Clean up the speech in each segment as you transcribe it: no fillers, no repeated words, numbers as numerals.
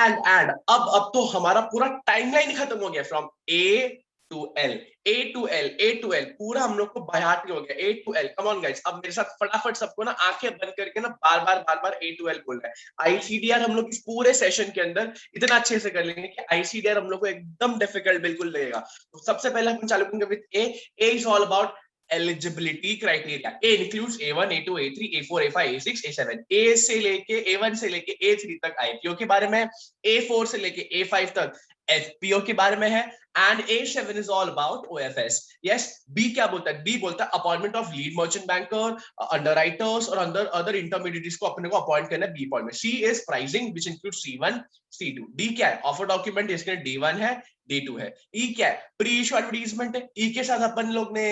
And अब तो हमारा पूरा टाइमलाइन खत्म हो गया from A to L, A to L, A to L, पूरा हम लोग को बायात हो गया, A to L. Come on guys, अब मेरे साथ फटाफट सबको ना आंखें बंद करके ना बार बार ए टू एल बोल रहा है। आईसीडीआर हम लोग इस पूरे सेशन के अंदर इतना अच्छे से कर लेंगे कि आईसीडीआर हम लोग को एकदम डिफिकल्ट बिल्कुल लगेगा। तो सबसे पहले हम चालू करेंगे with A. A is all about eligibility criteria. A includes A1, A2, A3, A4, A5, A6, A7. A से लेके A1 से लेके A3 तक IPO के बारे में है, A4 से लेके A5 तक FPO के बारे में है, and A7 is all about OFS. Yes, B क्या बोलता है? B बोलता है appointment of lead merchant banker, underwriters और अदर इंटरमीडिएट्स को अपने को अपॉइंट करना है B पॉइंट में। C is pricing which includes C1, C2. D क्या है? ऑफर डॉक्यूमेंट, इसके D1 है, D2 है। E क्या है? प्री इशू एडवर्टाइजमेंट है। E के साथ अपन लोग ने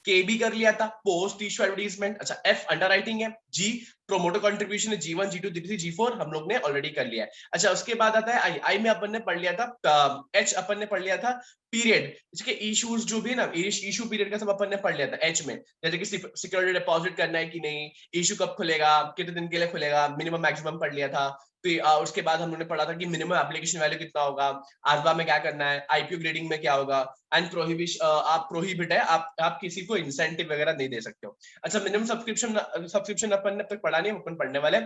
के भी कर लिया था, पोस्ट इशू एडवर्टाइजमेंट। अच्छा, एफ अंडरराइटिंग है। जी प्रोमोटर कंट्रीब्यूशन है, G1, G2, G3, G4 हम लोग ने ऑलरेडी कर लिया है। अच्छा, उसके बाद आता है आई। आई में अपन ने पढ़ लिया था, एच अपन ने पढ़ लिया था पीरियड, इसके इश्यूज जो भी ना, इशू पीरियड का सब अपन ने पढ़ लिया था एच में, जैसे कि सिक्योरिटी डिपॉजिट करना है कि नहीं, इशू कब खुलेगा, कितने दिन के लिए खुलेगा, मिनिमम मैक्सिमम पढ़ लिया था। फिर उसके बाद हम लोगों ने पढ़ा था कि मिनिमम एप्लीकेशन वैल्यू कितना होगा, आरबा में क्या करना है, आईपीओ ग्रेडिंग में क्या होगा, एंड आप प्रोहिबिट है, आप किसी को इंसेंटिव वगैरह नहीं दे सकते हो। अच्छा, मिनिमम सब्सक्रिप्शन अपन ने अब तक पढ़ा नहीं, अपन पढ़ने वाले।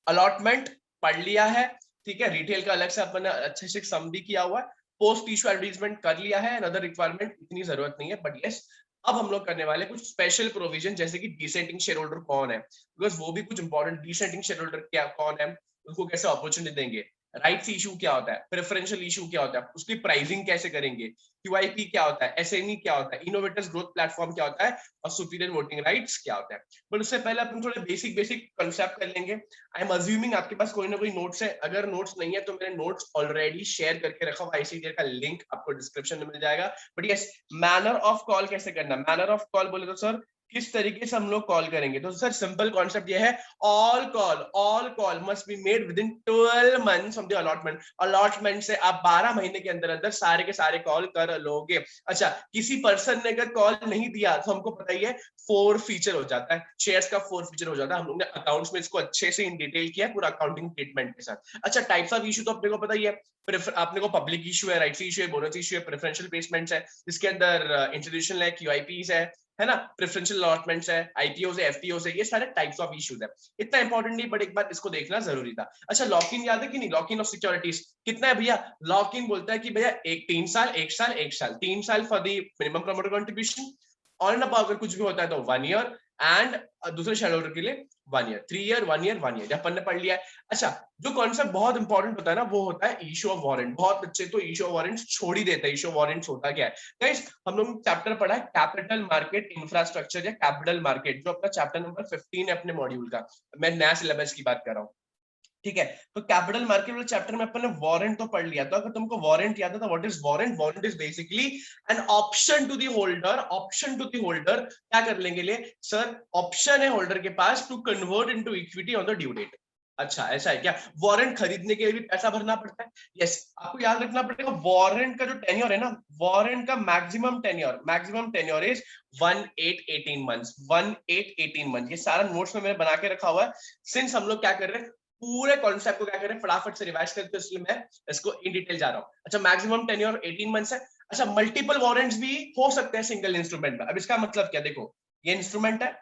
अलॉटमेंट पढ़ लिया है, ठीक है। रिटेल का अलग से अपन ने अच्छे से सम भी किया हुआ है। पोस्ट इशू एडवर्टाइजमेंट कर लिया है, अदर रिक्वायरमेंट इतनी जरूरत नहीं है, बट यस अब हम लोग करने वाले कुछ स्पेशल प्रोविजन, जैसे कि डिसेंटिंग शेयर होल्डर कौन है, बिकॉज वो भी कुछ इंपॉर्टेंट। डिसेंटिंग शेयर होल्डर क्या कौन है, उनको कैसे अपॉर्चुनिटी देंगे, राइट्स इशू क्या होता है, प्रेफरेंशियल इशू क्या होता है, उसकी प्राइसिंग कैसे करेंगे, क्यूआईपी क्या होता है, एसएमई क्या होता है, इनोवेटर्स ग्रोथ प्लेटफॉर्म क्या होता है, और सुपीरियर वोटिंग राइट्स क्या होता है। बट उससे पहले अपन थोड़े बेसिक कंसेप्ट कर लेंगे। आई एम अज्यूमिंग आपके पास कोई ना कोई नोट्स है, अगर नोट्स नहीं है तो मैंने नोट्स ऑलरेडी शेयर करके रखा हुआ, आईसीडीआर का लिंक आपको डिस्क्रिप्शन में मिल जाएगा। But yes, manner of call कैसे करना, मैनर ऑफ कॉल बोले तो सर किस तरीके से हम लोग कॉल करेंगे, तो सर सिंपल कॉन्सेप्ट ये है, all call must be made with in 12 months of the allotment. Allotment से आप 12 महीने के अंदर अंदर सारे के सारे कॉल कर लोगे। अच्छा, किसी पर्सन ने अगर कॉल नहीं दिया तो हमको पता ही है 4 फीचर हो जाता है, शेयर्स का 4 फीचर हो जाता है। हम लोग ने अकाउंट्स में इसको अच्छे से इन डिटेल किया है, पूरा अकाउंटिंग ट्रीटमेंट के साथ। अच्छा, टाइप्स ऑफ इशू तो अपने को पता ही है, आपने को पब्लिक इशू है, राइट्स इशू है, बोनस इशू है, प्रेफरेंशियल प्लेसमेंट्स है, इसके अंदर इंस्टीट्यूशनल है, क्यूआईपीज है ना, प्रेफरेंशियल अलॉटमेंट्स है, आईपीओ है, एफपीओ है, ये सारे टाइप्स ऑफ इश्यूज है। इतना इंपॉर्टेंट नहीं, बट एक बार इसको देखना जरूरी था। अच्छा, लॉक इन याद है कि नहीं, लॉक इन ऑफ सिक्योरिटीज कितना है भैया? लॉक इन बोलता है कि भैया 3 साल, 3 साल for the minimum promoter contribution, और अगर कुछ भी होता है तो 1 ईयर, एंड दूसरे शेयर होल्डर के लिए 1 ईयर, 3 ईयर, 1 ईयर, 1 ईयर, अपन ने पढ़ लिया है। अच्छा, जो कॉन्सेप्ट बहुत इंपॉर्टेंट होता है ना, वो होता है इशू ऑफ वारंट। बहुत बच्चे तो इशू ऑफ वारंट छोड़ ही देते हैं। इशू ऑफ वारंट होता क्या है गाइस? हम लोग चैप्टर पढ़ा है कैपिटल मार्केट इंफ्रास्ट्रक्चर या कैपिटल मार्केट, जो अपना चैप्टर नंबर 15 है अपने मॉड्यूल का। मैं नया सिलेबस की बात कर रहा हूँ, ठीक है। तो कैपिटल मार्केट वाले चैप्टर में अपन ने वारंट तो पढ़ लिया था। अगर तुमको वारंट याद है तो what is warrant? Warrant is basically an option to the holder, option to the holder क्या कर लेंगे लिए सर, ऑप्शन है होल्डर के पास to convert into equity on the due date. अच्छा, ऐसा है क्या? वारंट खरीदने के लिए भी पैसा भरना पड़ता है। यस, आपको याद रखना पड़ेगा वारंट का जो टेन्योर है ना, वारंट का maximum tenure is 18 months, 18 month. ये सारा नोट्स में मैंने बना के रखा हुआ है। सिंस हम लोग क्या कर रहे हैं, पूरे कॉन्सेप्ट को क्या करें, फटाफट से रिवाइज करते हैं, इसलिए मैं इसको इन डिटेल जा रहा हूं। अच्छा, मैक्सिमम टेन्योर 18 मंथ्स है। अच्छा, मल्टीपल वारंट्स भी हो सकते हैं सिंगल इंस्ट्रूमेंट में। अब इसका मतलब क्या, देखो ये इंस्ट्रूमेंट है,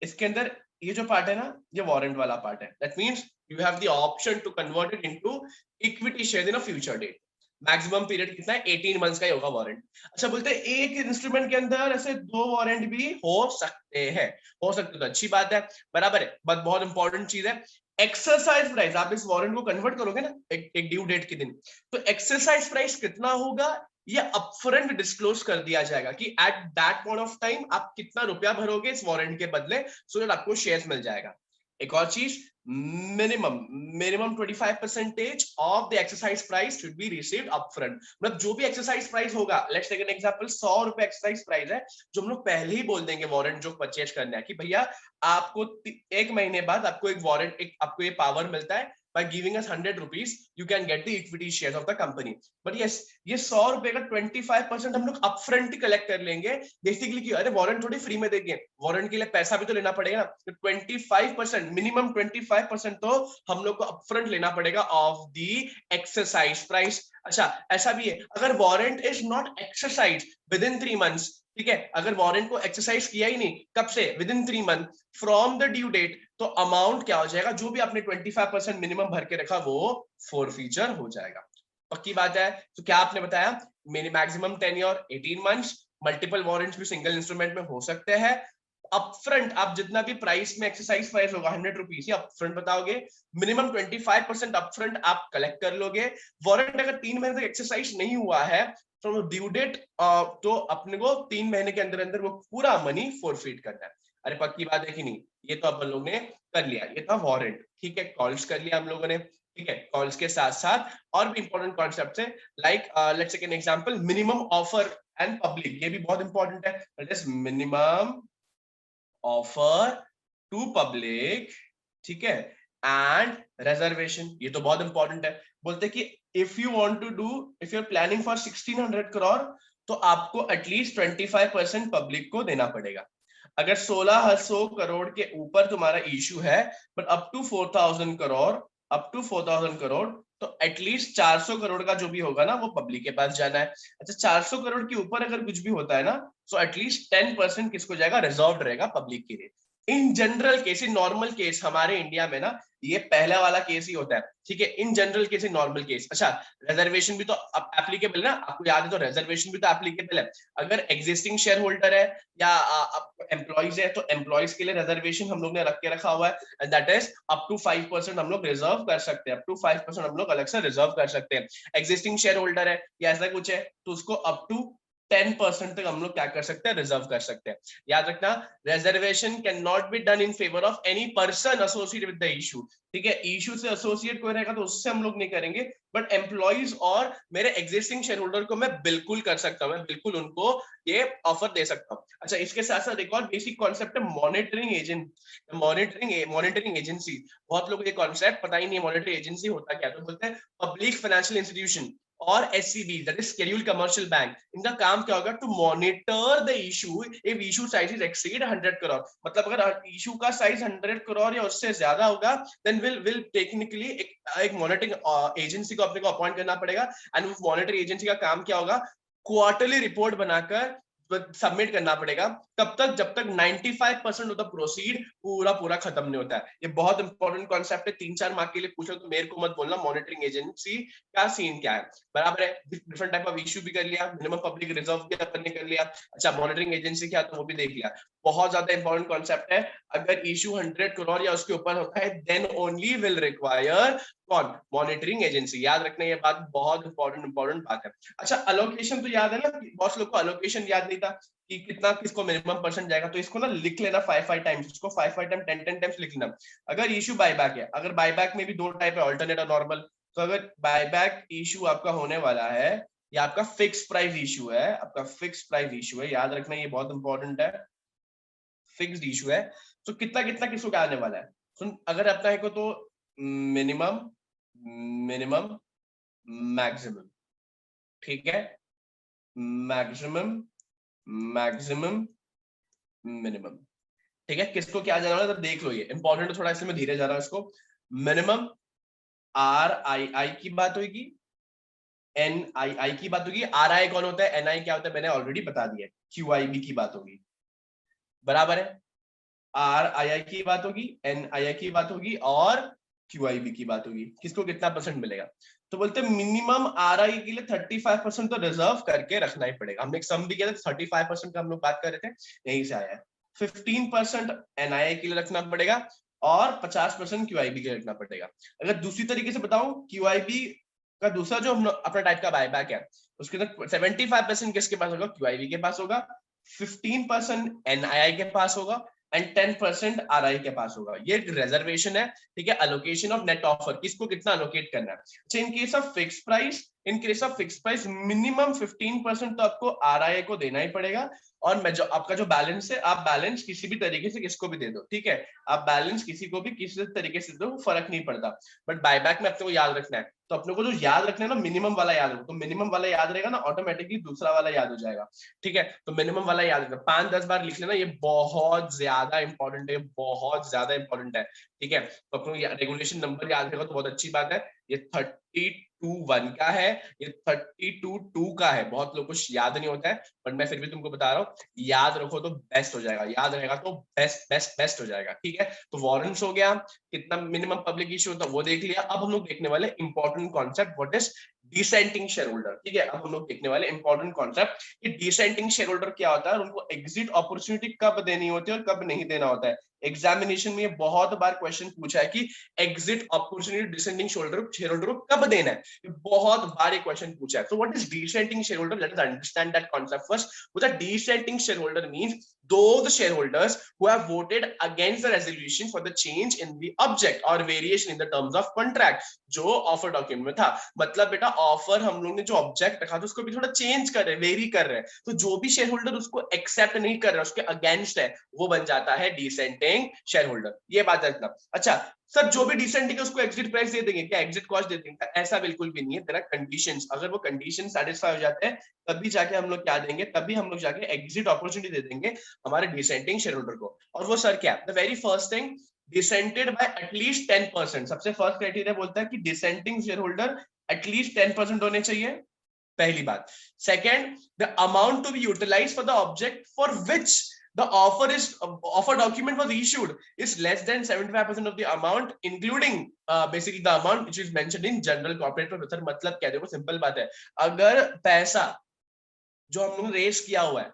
इसके अंदर ये जो पार्ट है ना, ये वारंट वाला पार्ट है। That means you have the option to convert it into equity share in a future date. Maximum period कितना है? 18 मंथ्स का ही होगा वारंट। अच्छा, बोलते हैं एक इंस्ट्रूमेंट के अंदर ऐसे 2 वारंट भी हो सकते हैं, हो सकते तो अच्छी बात है, बराबर है। बट बहुत इंपॉर्टेंट चीज है, एक्सरसाइज प्राइस। आप इस वारंट को कन्वर्ट करोगे ना एक ड्यू डेट के दिन, तो एक्सरसाइज प्राइस कितना होगा ये अपफ्रंट डिस्क्लोज कर दिया जाएगा कि at that point of time आप कितना रुपया भरोगे इस वारंट के बदले, सो दैट आपको शेयर्स मिल जाएगा। एक और चीज, minimum 25% of the exercise price should be received upfront. मतलब जो भी एक्सरसाइज प्राइस होगा, लेट्स टेक एन एग्जांपल, 100 रुपए एक्सरसाइज प्राइस है, जो हम लोग पहले ही बोल देंगे वारंट जो परचेज करना है कि भैया आपको 1 महीने बाद आपको एक वारंट, आपको ये पावर मिलता है by giving us 100 rupees you can get the equity shares of the company. But yes, ये 100 रुपए का 25% हम लोग अपफ्रंट कलेक्ट कर लेंगे बेसिकली कि अरे वारंट थोड़ी फ्री में देंगे, वारंट के लिए पैसा भी तो लेना पड़ेगा ना, तो 25% मिनिमम 25% तो हम लोग को अपफ्रंट लेना पड़ेगा ऑफ द एक्सरसाइज प्राइस। अच्छा ऐसा भी है अगर warrant is not exercise with in 3 months, ठीक है, अगर वारंट को एक्सरसाइज किया ही नहीं, कब से, within 3 months from the due date, तो अमाउंट क्या हो जाएगा, जो भी आपने 25% मिनिमम भर के रखा वो फोरफीचर हो जाएगा। पक्की बात है। तो क्या आपने बताया, maximum tenure 18 months, multiple warrants भी सिंगल इंस्ट्रूमेंट में हो सकते हैं। अपफ्रंट आप जितना भी प्राइस में एक्सरसाइज प्राइस होगा 100 रुपीज अपफ्रंट बताओगे, मिनिमम 25% अपफ्रंट आप कलेक्ट कर लोगे। वारंट अगर 3 महीने तक एक्सरसाइज नहीं हुआ है तो ड्यू डेट तो अपने को 3 महीने के अंदर अंदर वो पूरा मनी फोरफीट करना है। अरे पक्की बात है कि नहीं, ये तो अपन लोग ने कर लिया, ये था वारंट, ठीक है, कॉल्स कर लिया हम लोगों ने, ठीक है। कॉल्स के साथ साथ और भी इंपॉर्टेंट कॉन्सेप्ट है, like let's take an example minimum offer and public, ये भी बहुत इंपॉर्टेंट है। That is minimum offer to public, ठीक है, एंड रिजर्वेशन, ये तो बहुत इंपॉर्टेंट है। बोलते कि if you want to do, if you are planning for 1600 crore तो आपको एटलीस्ट 25% पब्लिक को देना पड़ेगा। अगर 1600 करोड़ के ऊपर तुम्हारा इशू है, but up to 4000 crore, up to 4000 crore, तो एटलीस्ट 400 करोड़ का जो भी होगा ना वो पब्लिक के पास जाना है। अच्छा 400 करोड़ के ऊपर अगर कुछ भी होता है ना, तो एटलीस्ट 10% किसको जाएगा, रिजर्व रहेगा पब्लिक के लिए। In general case, in normal case हमारे इंडिया में ना ये पहला वाला केस ही होता है, ठीक है, in general case, in normal case. अच्छा रिजर्वेशन भी तो एप्लीकेबल है ना, आपको याद है तो रिजर्वेशन भी तो एप्लीकेबल है। अगर एग्जिस्टिंग शेयर होल्डर है या एम्प्लॉइज है तो एम्प्लॉइज के लिए रिजर्वेशन हम लोग ने रख के रखा हुआ है, and that is up to 5% हम लोग रिजर्व कर सकते हैं, अप टू 5% हम लोग अलग से रिजर्व कर सकते हैं। एग्जिस्टिंग शेयर होल्डर है या ऐसा कुछ है तो उसको अप टू 10% तक हम लोग क्या कर सकते हैं, रिजर्व कर सकते हैं। याद रखना, reservation can not be done in favour of any person associated with the issue, ठीक है, इशू से एसोसिएट कोई रहेगा तो उससे हम लोग नहीं करेंगे, बट एम्प्लॉइज और मेरे एग्जिस्टिंग शेयर होल्डर को मैं बिल्कुल कर सकता हूं, मैं बिल्कुल उनको ये ऑफर दे सकता हूं। अच्छा इसके साथ साथ एक और बेसिक कॉन्सेप्ट है मॉनिटरिंग एजेंट, मॉनिटरिंग एजेंसी। बहुत लोग ये कॉन्सेप्ट पता ही नहीं है मॉनिटरिंग एजेंसी होता क्या, तो बोलते हैं पब्लिक फाइनेंशियल इंस्टीट्यूशन और SCB, that is scheduled commercial bank. इनका काम क्या होगा, to monitor the issue if issue size is exceed 100 crore. मतलब अगर इशू का साइज 100 करोड़ या उससे ज्यादा होगा देन विल टेक्निकली एक मॉनिटरिंग एजेंसी को अपने को अपॉइंट करना पड़ेगा, एंड उस मॉनिटरिंग एजेंसी का काम क्या होगा, क्वार्टरली रिपोर्ट बनाकर सबमिट करना पड़ेगा। कब तक, जब तक 95% ऑफ द प्रोसीड पूरा खत्म नहीं होता है। ये बहुत इंपॉर्टेंट कॉन्सेप्ट है, 3-4 मार्क के लिए पूछो तो मेरे को मत बोलना मॉनिटरिंग एजेंसी का सीन क्या है, बराबर है। डिफरेंट टाइप ऑफ इशू भी कर लिया, मिनिमम पब्लिक रिजर्व भी अपन ने कर लिया। अच्छा मॉनिटरिंग एजेंसी क्या, तो वो भी देख लिया। बहुत ज्यादा इंपॉर्टेंट कॉन्सेप्ट है, अगर इशू 100 करोड़ या उसके ऊपर होता है देन ओनली विल रिक्वायर कौन, मॉनिटरिंग एजेंसी। याद रखना ये बात बहुत इंपॉर्टेंट बात है। अच्छा अलोकेशन तो याद है ना, बहुत लोग को अलोकेशन याद नहीं था कि कितना किसको मिनिमम परसेंट जाएगा, तो इसको ना लिख लेना 5 टाइम्स, इसको 5 टाइम 10 टाइम्स लिख लेना। अगर इशू बायबैक है, अगर बायबैक में भी 2 टाइप है, अल्टरनेट और नॉर्मल, तो अगर बायबैक इशू आपका होने वाला है या आपका फिक्स प्राइस इशू है, आपका फिक्स प्राइस इशू है, याद रखना ये बहुत इंपॉर्टेंट है, फिक्स्ड इशू है, तो कितना कितना किसको क्या आने वाला है। सुन, अगर अपना है को तो मिनिमम मिनिमम मैक्सिमम, ठीक है, मैक्सिमम मैक्सिमम मिनिमम, ठीक है, किसको क्या जाना है तो देख लो, ये इंपॉर्टेंट है थोड़ा इसलिए मैं धीरे जा रहा हूं इसको। मिनिमम RII की बात होगी, NII की बात होगी। RI कौन होता है, NI क्या होता है मैंने ऑलरेडी बता दिया, QIB की बात होगी, बराबर है। RII की बात होगी, NII की बात होगी और QIB की बात होगी, किसको कितना परसेंट मिलेगा। तो बोलते हैं मिनिमम RI के लिए 35% तो रिजर्व करके रखना ही पड़ेगा। हमने एक सम भी किया था 35% का हम लोग बात कर रहे थे, यहीं से आया है। 15% NII के लिए रखना पड़ेगा और 50% QIB के लिए रखना पड़ेगा। अगर दूसरी तरीके से बताऊं, QIB का दूसरा जो अपना टाइप का बायबैक है उसके अंदर 75% किसके पास होगा, QIB के पास होगा, 15% NII के पास होगा एंड 10% RI के पास होगा। ये रिजर्वेशन है, ठीक है, अलोकेशन ऑफ नेट ऑफर, किसको कितना अलोकेट करना है। अच्छा in case of fix price, in case of fix price minimum 15% तो आपको RI को देना ही पड़ेगा और आपका जो बैलेंस है, आप बैलेंस किसी भी तरीके से किसको भी दे दो, ठीक है, आप बैलेंस किसी को भी किसी तरीके से दो, फर्क नहीं पड़ता। बट बायबैक में अपने को याद रखना है, तो अपने को जो याद रखना है ना, मिनिमम वाला याद रखो, तो मिनिमम वाला याद रहेगा ना, ऑटोमेटिकली दूसरा वाला याद हो जाएगा, ठीक है। तो मिनिमम वाला याद रखना, 5-10 बार लिख लेना, ये बहुत ज्यादा इंपॉर्टेंट है, बहुत ज्यादा इंपॉर्टेंट है, ठीक है। तो अपने को रेगुलेशन नंबर याद रखेगा तो बहुत अच्छी बात है। ये 32(1) का है, ये 32(2) का है, बहुत लोग कुछ याद नहीं होता है, बट मैं फिर भी तुमको बता रहा हूँ, याद रखो तो बेस्ट हो जाएगा, याद रहेगा तो बेस्ट बेस्ट बेस्ट हो जाएगा, ठीक है। तो वारंट्स हो गया, कितना मिनिमम पब्लिक इश्यू होता है वो देख लिया। अब हम लोग देखने वाले important concept, what is dissenting share holder, ठीक है। अब हम लोग देखने वाले इंपॉर्टेंट कॉन्सेप्ट कि डिसेंटिंग शेयर होल्डर क्या होता है और उनको एग्जिट अपॉर्चुनिटी कब देनी होती है और कब नहीं देना होता है। एग्जामिनेशन में ये बहुत बार क्वेश्चन पूछा है कि exit opportunity descending share holder को कब देना है, बहुत बार ये क्वेश्चन पूछा है। So what is descending share holder, let us understand that concept first. What is descending share holder means those shareholders who have voted against the resolution for the change in the object or variation in the terms of contract, जो offer document में था। मतलब बेटा offer हम लोग ने जो object रखा था उसको भी थोड़ा चेंज कर रहे हैं, वेरी कर रहे हैं, तो जो भी शेयर होल्डर उसको एक्सेप्ट नहीं कर रहा, उसके अगेंस्ट है, वो बन जाता है डिसेंटिंग शेयर होल्डर। ये बात रखना। अच्छा सर, जो भी डिसेंटिंग है उसको एग्जिट प्राइस दे देंगे क्या, एग्जिट कॉस्ट दे देंगे, ऐसा बिल्कुल भी नहीं है। तेरा कंडीशंस, अगर वो कंडीशन सेटिस्फाई हो जाते हैं तभी जाके हम लोग क्या देंगे, तभी हम लोग जाके एग्जिट अपॉर्चुनिटी दे देंगे हमारे डिसेंटिंग शेयर होल्डर को। और वो सर क्या, the very first thing, dissented bye at least 10%। सबसे फर्स्ट क्राइटेरिया बोलता है कि डिसेंटिंग शेयर होल्डर एटलीस्ट 10% होने चाहिए, पहली बात। Second, the amount to be utilised for the object for which the offer document was issued is less than 75% of the amount, including basically the amount which is mentioned in general corporate proposal। मतलब क्या, देखो simple बात है, अगर पैसा जो हम लोग रेस किया हुआ है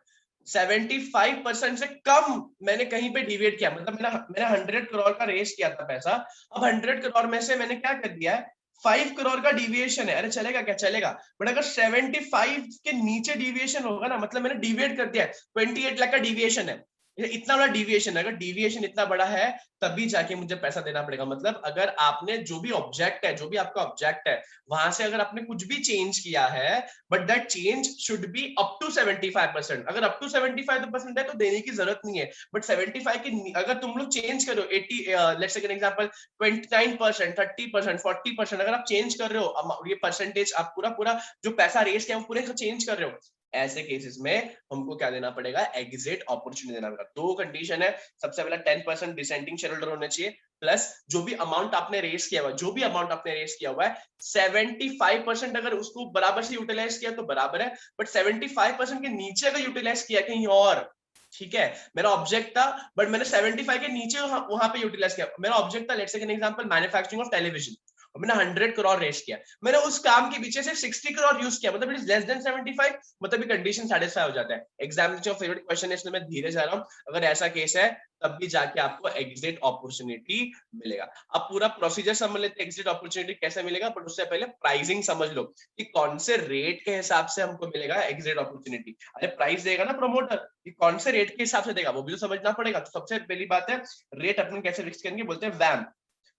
75% से कम मैंने कहीं पे डिविएट किया, मतलब मैंने 100 करोड़ का रेस किया था पैसा, अब 100 करोड़ में से मैंने क्या कर दिया है, 5 करोड़ का डिविएशन है, अरे चलेगा क्या, चलेगा। बट अगर 75 के नीचे डिविएशन होगा ना, मतलब मैंने डिविएट कर दिया है, 28 लाख का डिविएशन है, इतना बड़ा डिविएशन है, अगर डिविएशन इतना बड़ा है तभी जाके मुझे पैसा देना पड़ेगा। मतलब अगर आपने जो भी ऑब्जेक्ट है, जो भी आपका ऑब्जेक्ट है, वहां से अगर आपने कुछ भी चेंज किया है, but that change should be up to 75%। अगर अप टू 75% है तो देने की जरूरत नहीं है, बट 75 की अगर तुम लोग चेंज करो 80, लेट्स टेक एन एग्जांपल 29%, 30%, 40%, अगर आप चेंज कर रहे हो, ये परसेंटेज आप पूरा पूरा जो पैसा रेस किया वो पूरे को चेंज कर रहे हो, ऐसे केसेस में हमको क्या देना पड़ेगा, एग्जिट अपॉर्चुनिटी देना पड़ेगा। दो कंडीशन है, सबसे पहला 10% डिसेंटिंग शेयर होल्डर होना चाहिए, प्लस जो भी अमाउंट आपने रेस किया हुआ है, जो भी अमाउंट आपने रेस किया हुआ है 75% अगर उसको बराबर से यूटिलाइज किया तो बराबर है, बट 75% के नीचे अगर यूटिलाइज किया कहीं और, ठीक है, मेरा ऑब्जेक्ट था बट मैंने 75 के नीचे वहां पे यूटिलाइज किया, मेरा ऑब्जेक्ट था let's take an example manufacturing of television, और मैंने 100 करोड़ रेस किया, मैंने उस काम के पीछे से 60 करोड़ यूज किया, मतलब इट इज लेस देन 75, मतलब ये कंडीशन सेटिस्फाई हो जाता है। एग्जाम में जो फेवरेट क्वेश्चन है इसमें मैं धीरे जा रहा हूं, अगर ऐसा केस है तब भी जाके आपको एग्जिट अपॉर्चुनिटी मिलेगा। अब पूरा प्रोसीजर समझ लेते हैं एग्जिट अपॉर्चुनिटी कैसे मिलेगा, बट उससे पहले प्राइसिंग समझ लो कि कौन से रेट के हिसाब से हमको मिलेगा एग्जिट अपॉर्चुनिटी। अरे प्राइस देगा ना प्रमोटर, कि कौन से रेट के हिसाब से देगा वो भी तो समझना पड़ेगा। तो सबसे पहली बात है, रेट अपन कैसे फिक्स करेंगे, बोलते हैं वैम,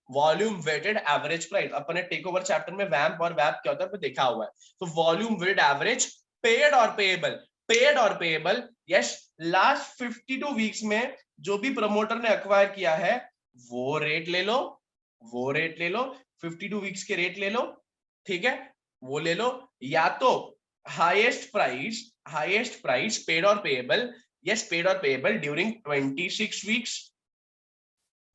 वॉल्यूम वेटेड एवरेज प्राइस। अपने टेक ओवर चैप्टर में वैम्प और वैप क्या होता है देखा हुआ है। तो वॉल्यूम वेटेड एवरेज, पेड और पेएबल, पेड और पेएबल, यस, लास्ट 52 वीक्स में जो भी प्रमोटर ने एक्वायर किया है वो रेट ले लो, वो रेट ले लो, 52 वीक्स के रेट ले लो, ठीक है, वो ले लो, या तो हाईएस्ट प्राइस पेड और पेएबल, यस, पेड और पेएबल ड्यूरिंग 26 वीक्स,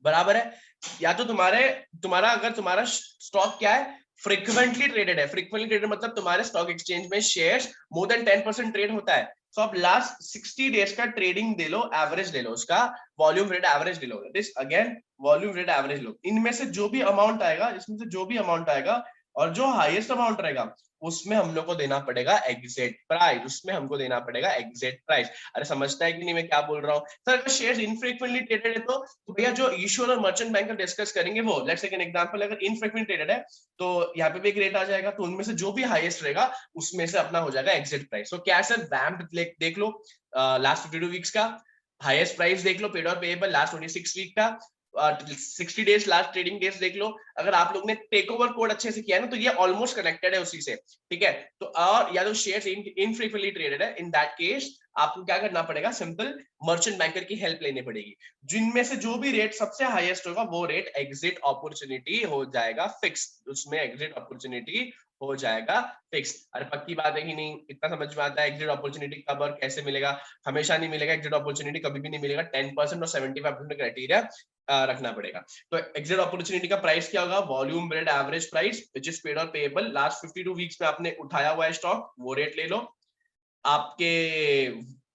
बराबर है, या तो तुम्हारा अगर तुम्हारा स्टॉक क्या है, फ्रीक्वेंटली ट्रेडेड है, फ्रीक्वेंटली ट्रेडेड मतलब तुम्हारे स्टॉक एक्सचेंज में शेयर्स मोर देन 10% ट्रेड होता है, तो आप लास्ट 60 डेज का ट्रेडिंग दे लो, एवरेज ले लो, उसका वॉल्यूम रेट एवरेज ले लो, this again volume rate average लो, इनमें से जो भी अमाउंट आएगा, इसमें से जो भी अमाउंट आएगा और जो हाईएस्ट अमाउंट रहेगा उसमें हम लोग को देना पड़ेगा एग्जिट प्राइस, उसमें हमको देना पड़ेगा एग्जिट प्राइस। अरे समझता है कि नहीं मैं क्या बोल रहा हूँ सर, अगर शेयर्स इनफ्रीक्वेंटली ट्रेडेड है तो भैया जो इश्यूअर और मर्चेंट बैंक डिस्कस करेंगे वो, लेट्स टेक एन एग्जांपल, अगर इनफ्रीक्वेंटली ट्रेडेड है तो यहाँ पे भी एक रेट आ जाएगा, तो उनमें से जो भी हाईएस्ट रहेगा उसमें से अपना हो जाएगा एग्जिट प्राइस। तो क्या सर, वैम्प देख लो लास्ट 52 वीक्स का, हाईएस्ट प्राइस देख लो पेड और पेएबल लास्ट 26 वीक का, 60 डेज लास्ट ट्रेडिंग डेज देख लो, अगर आप लोग ने टेक ओवर कोड अच्छे से किया है ना तो ये ऑलमोस्ट कनेक्टेड है उसी से, ठीक है। तो और या तो शेयर्स इनफ्रीक्वेंटली ट्रेडेड है, इन दैट केस आपको क्या करना पड़ेगा, सिंपल मर्चेंट बैंकर की हेल्प लेनी पड़ेगी, जिनमें से जो भी रेट सबसे हाईएस्ट होगा वो रेट एग्जिट अपॉर्चुनिटी हो जाएगा फिक्स, उसमें एग्जिट अपॉर्चुनिटी हो जाएगा फिक्स। अरे पक्की बात है कि नहीं, इतना समझ में आता है एग्जिट अपॉर्चुनिटी कब और कैसे मिलेगा? हमेशा नहीं मिलेगा एग्जिट अपॉर्चुनिटी, कभी भी नहीं मिलेगा, 10% और 75% क्राइटेरिया रखना पड़ेगा। तो एग्जिट अपॉर्चुनिटी का प्राइस क्या होगा, volume weighted average price which is paid और पेएबल, लास्ट 52 वीक्स में आपने उठाया हुआ है स्टॉक, वो रेट ले लो। आपके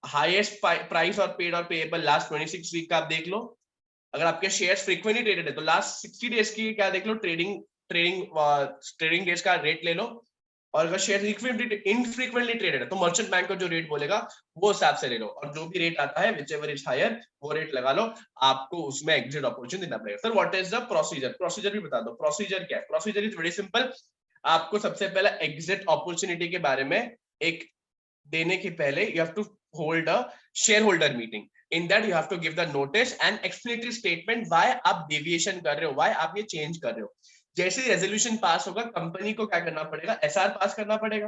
हाईएस्ट प्राइस और पेड और पेएबल लास्ट 26 वीक का आप देख लो। अगर आपके शेयर्स फ्रीक्वेंटली ट्रेडेड है तो लास्ट 60 डेज की क्या देख लो, ट्रेडिंग डेज का रेट ले लो। और अगर शेयर इनफ्रीक्वेंटली ट्रेडेड है तो मर्चेंट बैंकर जो रेट बोलेगा वो हिसाब से ले लो, और जो भी रेट आता है विच एवर इज हायर वो रेट लगा लो, आपको उसमें एग्जिट अपॉर्चुनिटी देना पड़ेगा। Sir what is the procedure, procedure भी बता दो, प्रोसीजर क्या है? Procedure is very simple. आपको सबसे पहले एग्जिट अपॉर्चुनिटी के बारे में एक देने के पहले you have to hold a share holder meeting, in that you have to give the notice and explanatory statement why आप डेविएशन कर रहे हो, व्हाई आप ये चेंज कर रहे हो। जैसे रेजोल्यूशन पास होगा कंपनी को क्या करना पड़ेगा, एसआर पास करना पड़ेगा,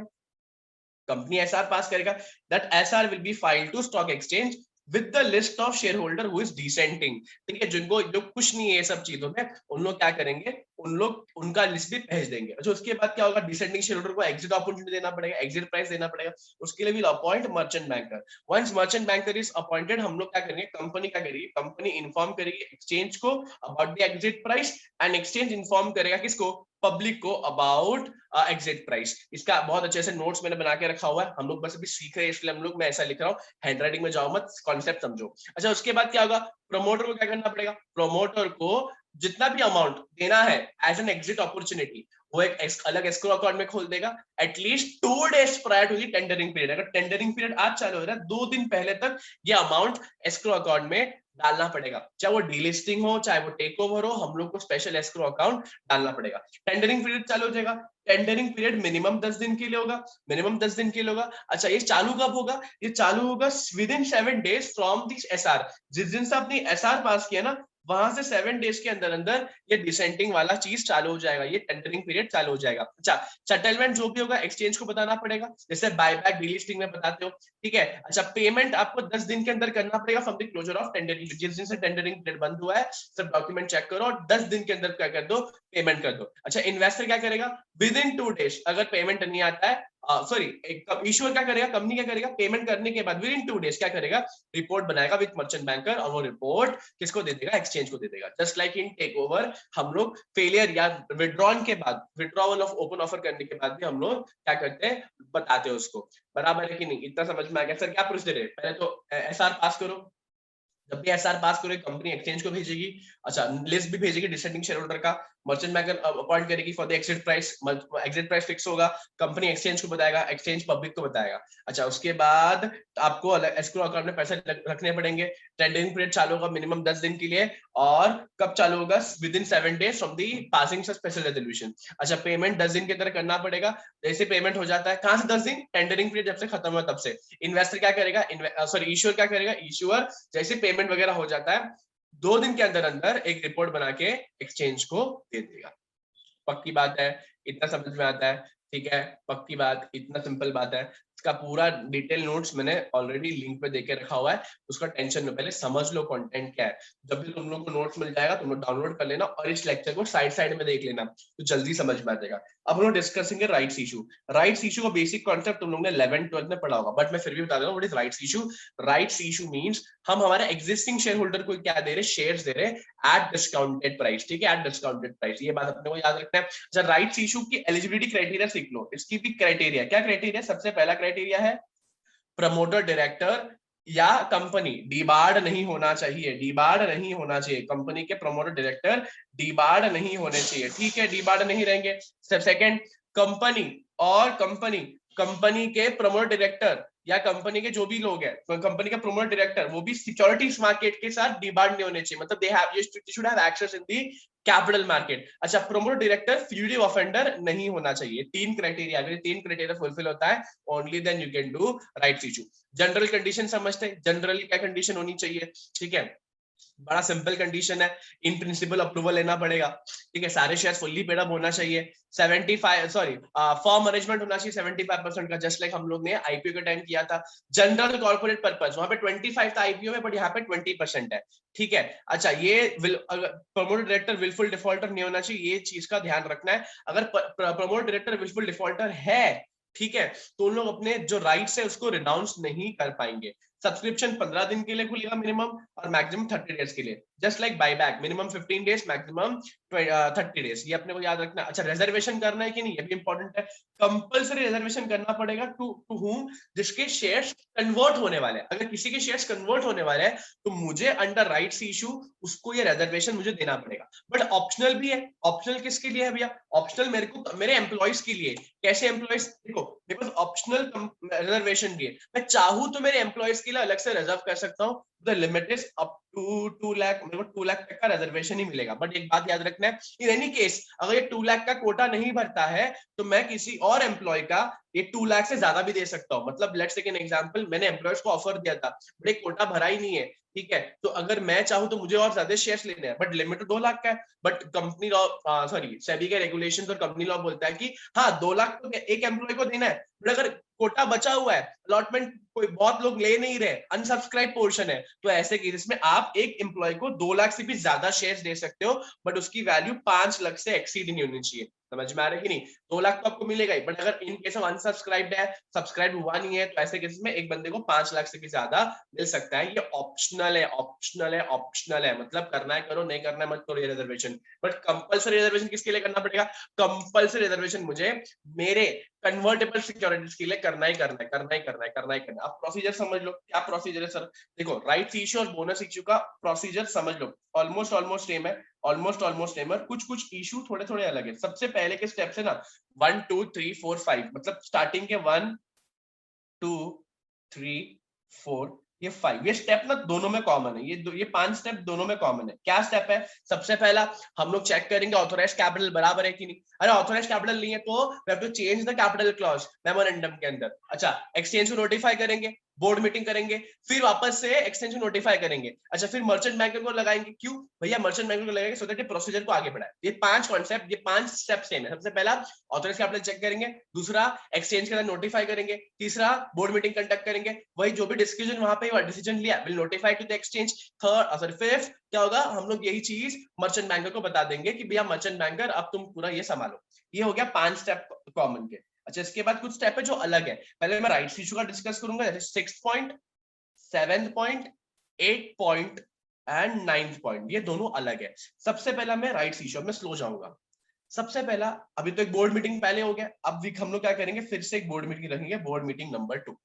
कंपनी एसआर पास करेगा, that SR will be filed to stock exchange with the list of share holder who is dissenting, ठीक है, जिनको जो कुछ नहीं है ये सब चीजों में, उन लोग क्या करेंगे, उन लोग उनका लिस्ट भी भेज देंगे। अच्छा उसके बाद क्या होगा, डिसेंटिंग शेयर होल्डर को एग्जिट अपॉर्चुनिटी देना पड़ेगा, एग्जिट प्राइस देना पड़ेगा, उसके लिए will appoint merchant banker. Once merchant banker is appointed, हम लोग क्या करेंगे, कंपनी क्या करेगी, कंपनी इन्फॉर्म करेगी एक्सचेंज को about the exit price, and exchange inform करेगा किसको, पब्लिक को, अबाउट एग्जिट प्राइस। इसका बहुत अच्छे से नोट्स मैंने बना के रखा हुआ है, हम लोग बस अभी सीख रहे हैं इसलिए हम लोग, मैं ऐसा लिख रहा हूँ, हैंडराइटिंग में जाओ मत, कॉन्सेप्ट समझो। अच्छा उसके बाद क्या होगा, प्रमोटर को क्या करना पड़ेगा, प्रमोटर को जितना भी अमाउंट देना है एज एन एग्जिट अपॉर्चुनिटी वो एक अलग एस्क्रो अकाउंट में खोल देगा, at least 2 days prior to the tendering period. अगर टेंडरिंग पीरियड आज चालू हो रहा है 2 दिन पहले तक ये अमाउंट एस्क्रो अकाउंट में डालना पड़ेगा, चाहे वो डीलिस्टिंग हो चाहे वो टेक ओवर हो, हम लोग को स्पेशल एस्क्रो अकाउंट डालना पड़ेगा। टेंडरिंग पीरियड चालू हो जाएगा, टेंडरिंग पीरियड मिनिमम 10 दिन के लिए होगा, मिनिमम 10 दिन के लिए होगा। अच्छा ये चालू कब होगा, ये चालू होगा with in 7 days from this SR, जिस दिन से आपने एसआर पास किया ना वहां से 7 डेज के अंदर अंदर ये डिसेंटिंग वाला चीज चालू हो जाएगा, ये टेंडरिंग पीरियड चालू हो जाएगा। अच्छा सेटलमेंट जो भी होगा एक्सचेंज को बताना पड़ेगा, जैसे बायबैक डीलिस्टिंग में बताते हो, ठीक है। अच्छा पेमेंट आपको 10 दिन के अंदर करना पड़ेगा from the closure of tendering, जिस दिन से टेंडरिंग पीरियड बंद हुआ है सब डॉक्यूमेंट चेक करो और 10 दिन के अंदर क्या कर दो, पेमेंट कर दो। अच्छा इन्वेस्टर क्या करेगा, विद इन 2 डेज, अगर पेमेंट नहीं आता है सॉरी ईश्वर क्या करेगा, कंपनी क्या करेगा, पेमेंट करने के बाद विद इन 2 डेज क्या करेगा, रिपोर्ट बनाएगा विद मर्चेंट बैंकर, और वो रिपोर्ट किसको दे देगा, एक्सचेंज को दे देगा। Just like in take over हम लोग फेलियर या विड्रॉन के बाद, विड्रॉवल ऑफ ओपन ऑफर करने के बाद भी हम लोग क्या करते हैं, बताते हैं उसको, बराबर है कि नहीं, इतना समझ में आ गया। सर क्या प्रोसीजर है, पहले तो एसआर पास करो, जब भी एसआर पास करोगे कंपनी एक्सचेंज को भेजेगी, अच्छा लिस्ट भी भेजेगी डिसेंडिंग शेयर होल्डर का, मर्चेंट बैंकर अपॉइंट करेगी for the exit price, exit price fix होगा, कंपनी एक्सचेंज को बताएगा, एक्सचेंज पब्लिक को बताएगा। अच्छा उसके बाद आपको एस्क्रो अकाउंट में पैसे रखने पड़ेंगे, टेंडरिंग पीरियड चालू होगा मिनिमम 10 दिन के लिए, और कब चालू होगा, with in 7 days from the passing special resolution. अच्छा पेमेंट 10 दिन के अंदर करना पड़ेगा, जैसे पेमेंट हो जाता है, कहां से 10 दिन, टेंडरिंग पीरियड जब से खत्म हुआ तब से। इन्वेस्टर क्या करेगा, सॉरी ईश्वर क्या करेगा, ईश्वर जैसे पेमेंट वगैरह हो जाता है 2 दिन के अंदर अंदर एक रिपोर्ट बना के एक्सचेंज को दे देगा। पक्की बात है, इतना समझ में आता है, ठीक है, पक्की बात, इतना सिंपल बात है। इसका पूरा डिटेल नोट्स मैंने ऑलरेडी लिंक पे देके रखा हुआ है, उसका टेंशन में, पहले समझ लो कंटेंट क्या है, जब भी तुम लोग को नोट्स मिल जाएगा तुम लोग डाउनलोड कर लेना और इस लेक्चर को साइड साइड में देख लेना तो जल्दी समझ में आ जाएगा। अब हम लोग डिस्कस करेंगे राइट्स इशू। राइट्स इशू का बेसिक कॉन्सेप्ट तुम लोग ने 11th 12th में पढ़ा होगा, बट मैं फिर भी बता रहा हूँ what is rights issue. Rights issue means हम हमारे एग्जिस्टिंग शेयर होल्डर को क्या दे रहे, शेयर्स दे रहे एट डिस्काउंटेड प्राइस, ठीक है, एट डिस्काउंटेड प्राइस, ये बात अपने को याद रखना है। अच्छा राइट्स इशू की एलिजिबिलिटी क्राइटेरिया सीख लो, इसकी भी क्राइटेरिया, क्या क्राइटेरिया, सबसे पहला क्राइटेरिया है प्रमोटर डायरेक्टर या कंपनी डीबार्ड नहीं होना चाहिए, डीबार्ड नहीं होना चाहिए, कंपनी के प्रमोटर डायरेक्टर डीबार्ड नहीं होने चाहिए, ठीक है, डीबार्ड नहीं रहेंगे। सेकंड कंपनी और कंपनी के प्रमोटर डायरेक्टर या कंपनी के जो भी लोग हैं, कंपनी का प्रमोटर डायरेक्टर वो भी सिक्योरिटीज मार्केट के साथ डिबार्ड नहीं होने चाहिए, मतलब they have should have access in the capital market. अच्छा प्रमोटर डायरेक्टर फ्यूजिटिव ऑफेंडर नहीं होना चाहिए, 3 क्राइटेरिया, अगर 3 क्राइटेरिया फुलफिल होता है only then you can do rights issue. General condition समझते हैं, जनरली क्या कंडीशन होनी चाहिए, ठीक है, बड़ा सिंपल कंडीशन है, इन प्रिंसिपल अप्रूवल लेना पड़ेगा, ठीक है, सारे शेयर फुल्ली पेड अप होना चाहिए, 75 सॉरी फॉर्म मैनेजमेंट होना चाहिए 75% का, जस्ट लाइक हम लोग ने आईपीओ के टाइम किया था। जनरल कॉर्पोरेट पर्पस वहां पे 25 था आईपीओ में, बट यहाँ पे 20% है, ठीक है। अच्छा, ये प्रमोटर डायरेक्टर विलफुल डिफॉल्टर नहीं होना चाहिए, ये चीज का ध्यान रखना है। अगर प्रमोटर डायरेक्टर विलफुल डिफॉल्टर है, ठीक है, तो उन लोग अपने जो राइट्स है उसको रिनाउंस नहीं कर पाएंगे। सब्सक्रिप्शन 15 दिन के लिए खुलेगा मिनिमम, और मैक्सिमम 30 डेज के लिए, just like buyback, minimum 15 days, maximum 30 days, ये अपने को याद रखना। अच्छा, रिजर्वेशन करना है कि नहीं, ये भी इंपॉर्टेंट है। कंपलसरी रिजर्वेशन करना पड़ेगा टू हुम, जिसके शेयर्स कन्वर्ट होने वाले हैं। अगर किसी के शेयर्स कन्वर्ट होने वाले हैं तो मुझे अंडर राइट्स इशू उसको ये रिजर्वेशन मुझे देना पड़ेगा। बट ऑप्शनल भी है। ऑप्शनल किसके लिए है भैया? ऑप्शनल मेरे को, मेरे एम्प्लॉइज के लिए। कैसे एम्प्लॉइज? देखो, मेरे पास ऑप्शनल रिजर्वेशन भी है, मैं चाहूं तो मेरे एम्प्लॉइज के लिए अलग से रिजर्व कर सकता हूँ। The limit is up to 2 lakh, मेरे को 2 लाख तक का रिजर्वेशन ही मिलेगा। बट एक बात याद रखना है, इन एनी केस अगर ये 2 लाख का कोटा नहीं भरता है तो मैं किसी और एम्प्लॉय का ये 2 लाख से ज्यादा भी दे सकता हूँ। मतलब लेट्स टेक एन एग्जांपल, मैंने एम्प्लॉयज को ऑफर दिया था, बट एक कोटा भरा ही नहीं है, ठीक है, तो अगर मैं चाहूँ तो मुझे और ज्यादा शेयर्स लेने हैं, बट लिमिट तो 2 लाख का है। But company law, sorry, SEBI के रेगुलेशन और कंपनी लॉ बोलता है कि हाँ 2 लाख तो एक एम्प्लॉय को देना है, बट अगर कोटा बचा हुआ है, अलॉटमेंट कोई बहुत लोग ले नहीं रहे, अनसब्सक्राइब पोर्शन है, तो ऐसे केसेस में आप एक एम्प्लॉय को 2 लाख से भी ज्यादा शेयर्स दे सकते हो, बट उसकी वैल्यू 5 लाख से एक्सीड नहीं होनी चाहिए। समझ में आ रहा है कि नहीं? 2 लाख तो आपको मिलेगा ही, बट अगर इन केस ऑफ अनसब्सक्राइब्ड है, सब्सक्राइब हुआ नहीं है, तो ऐसे केसेस में एक बंदे को 5 लाख से भी ज्यादा मिल सकता है। ये ऑप्शनल है, ऑप्शनल है, ऑप्शनल है, मतलब करना है करो, नहीं करना है मत करो ये रिजर्वेशन। बट कंपलसरी रिजर्वेशन किसके लिए करना पड़ेगा? कंपलसरी रिजर्वेशन मुझे मेरे कन्वर्टेबल सिक्योरिटीज के लिए करना ही करना है, करना ही करना है, करना ही करना है। आप प्रोसीजर समझ लो, क्या प्रोसीजर है सर? देखो, राइट्स इश्यू और बोनस इश्यू का प्रोसीजर समझ लो, ऑलमोस्ट सेम है, ऑलमोस्ट सेम है, कुछ कुछ इशू थोड़े थोड़े अलग है। सबसे पहले के स्टेप्स है ना 1 2 3 4 5, मतलब स्टार्टिंग के 1 2 3 4 ये 5, ये स्टेप ना दोनों में कॉमन है, ये 5 स्टेप दोनों में कॉमन है। क्या स्टेप है? सबसे पहला हम लोग चेक करेंगे ऑथोराइज कैपिटल बराबर है कि नहीं। अरे ऑथोराइज कैपिटल नहीं है तो we have to change the capital clause memorandum के अंदर। अच्छा, एक्सचेंज को नोटिफाई करेंगे, बोर्ड मीटिंग करेंगे, फिर वापस से एक्सचेंज को नोटिफाई करेंगे। अच्छा, फिर मर्चेंट बैंकर को लगाएंगे। क्यों भैया मर्चेंट बैंकर को लगाएंगे? सो दैट ये प्रोसीजर को आगे बढ़ाए। ये 5 कॉन्सेप्ट, ये 5 स्टेप सेम है। सबसे पहला ऑथोराइज कैपिटल चेक करेंगे, दूसरा एक्सचेंज के अंदर नोटिफाई करेंगे, तीसरा बोर्ड मीटिंग कंडक्ट करेंगे, वही जो भी डिस्कशन वहां पे डिसीजन लिया will notify to the exchange. Third sorry fifth क्या होगा, हम लोग यही चीज मर्चेंट बैंकर को बता देंगे कि भैया मर्चेंट बैंकर अब तुम पूरा ये संभालो। ये हो गया 5 स्टेप कॉमन के। अच्छा, इसके बाद कुछ स्टेप है जो अलग है। पहले मैं राइट्स इशू का डिस्कस करूंगा, जैसे 6th point, 7th point, 8th point and 9th point, ये दोनों अलग है। सबसे पहला मैं राइट्स इशू, मैं स्लो जाऊंगा। सबसे पहला, अभी तो एक बोर्ड मीटिंग पहले हो गया, अब वीक हम लोग क्या करेंगे, फिर से एक बोर्ड मीटिंग रखेंगे, board meeting number 2।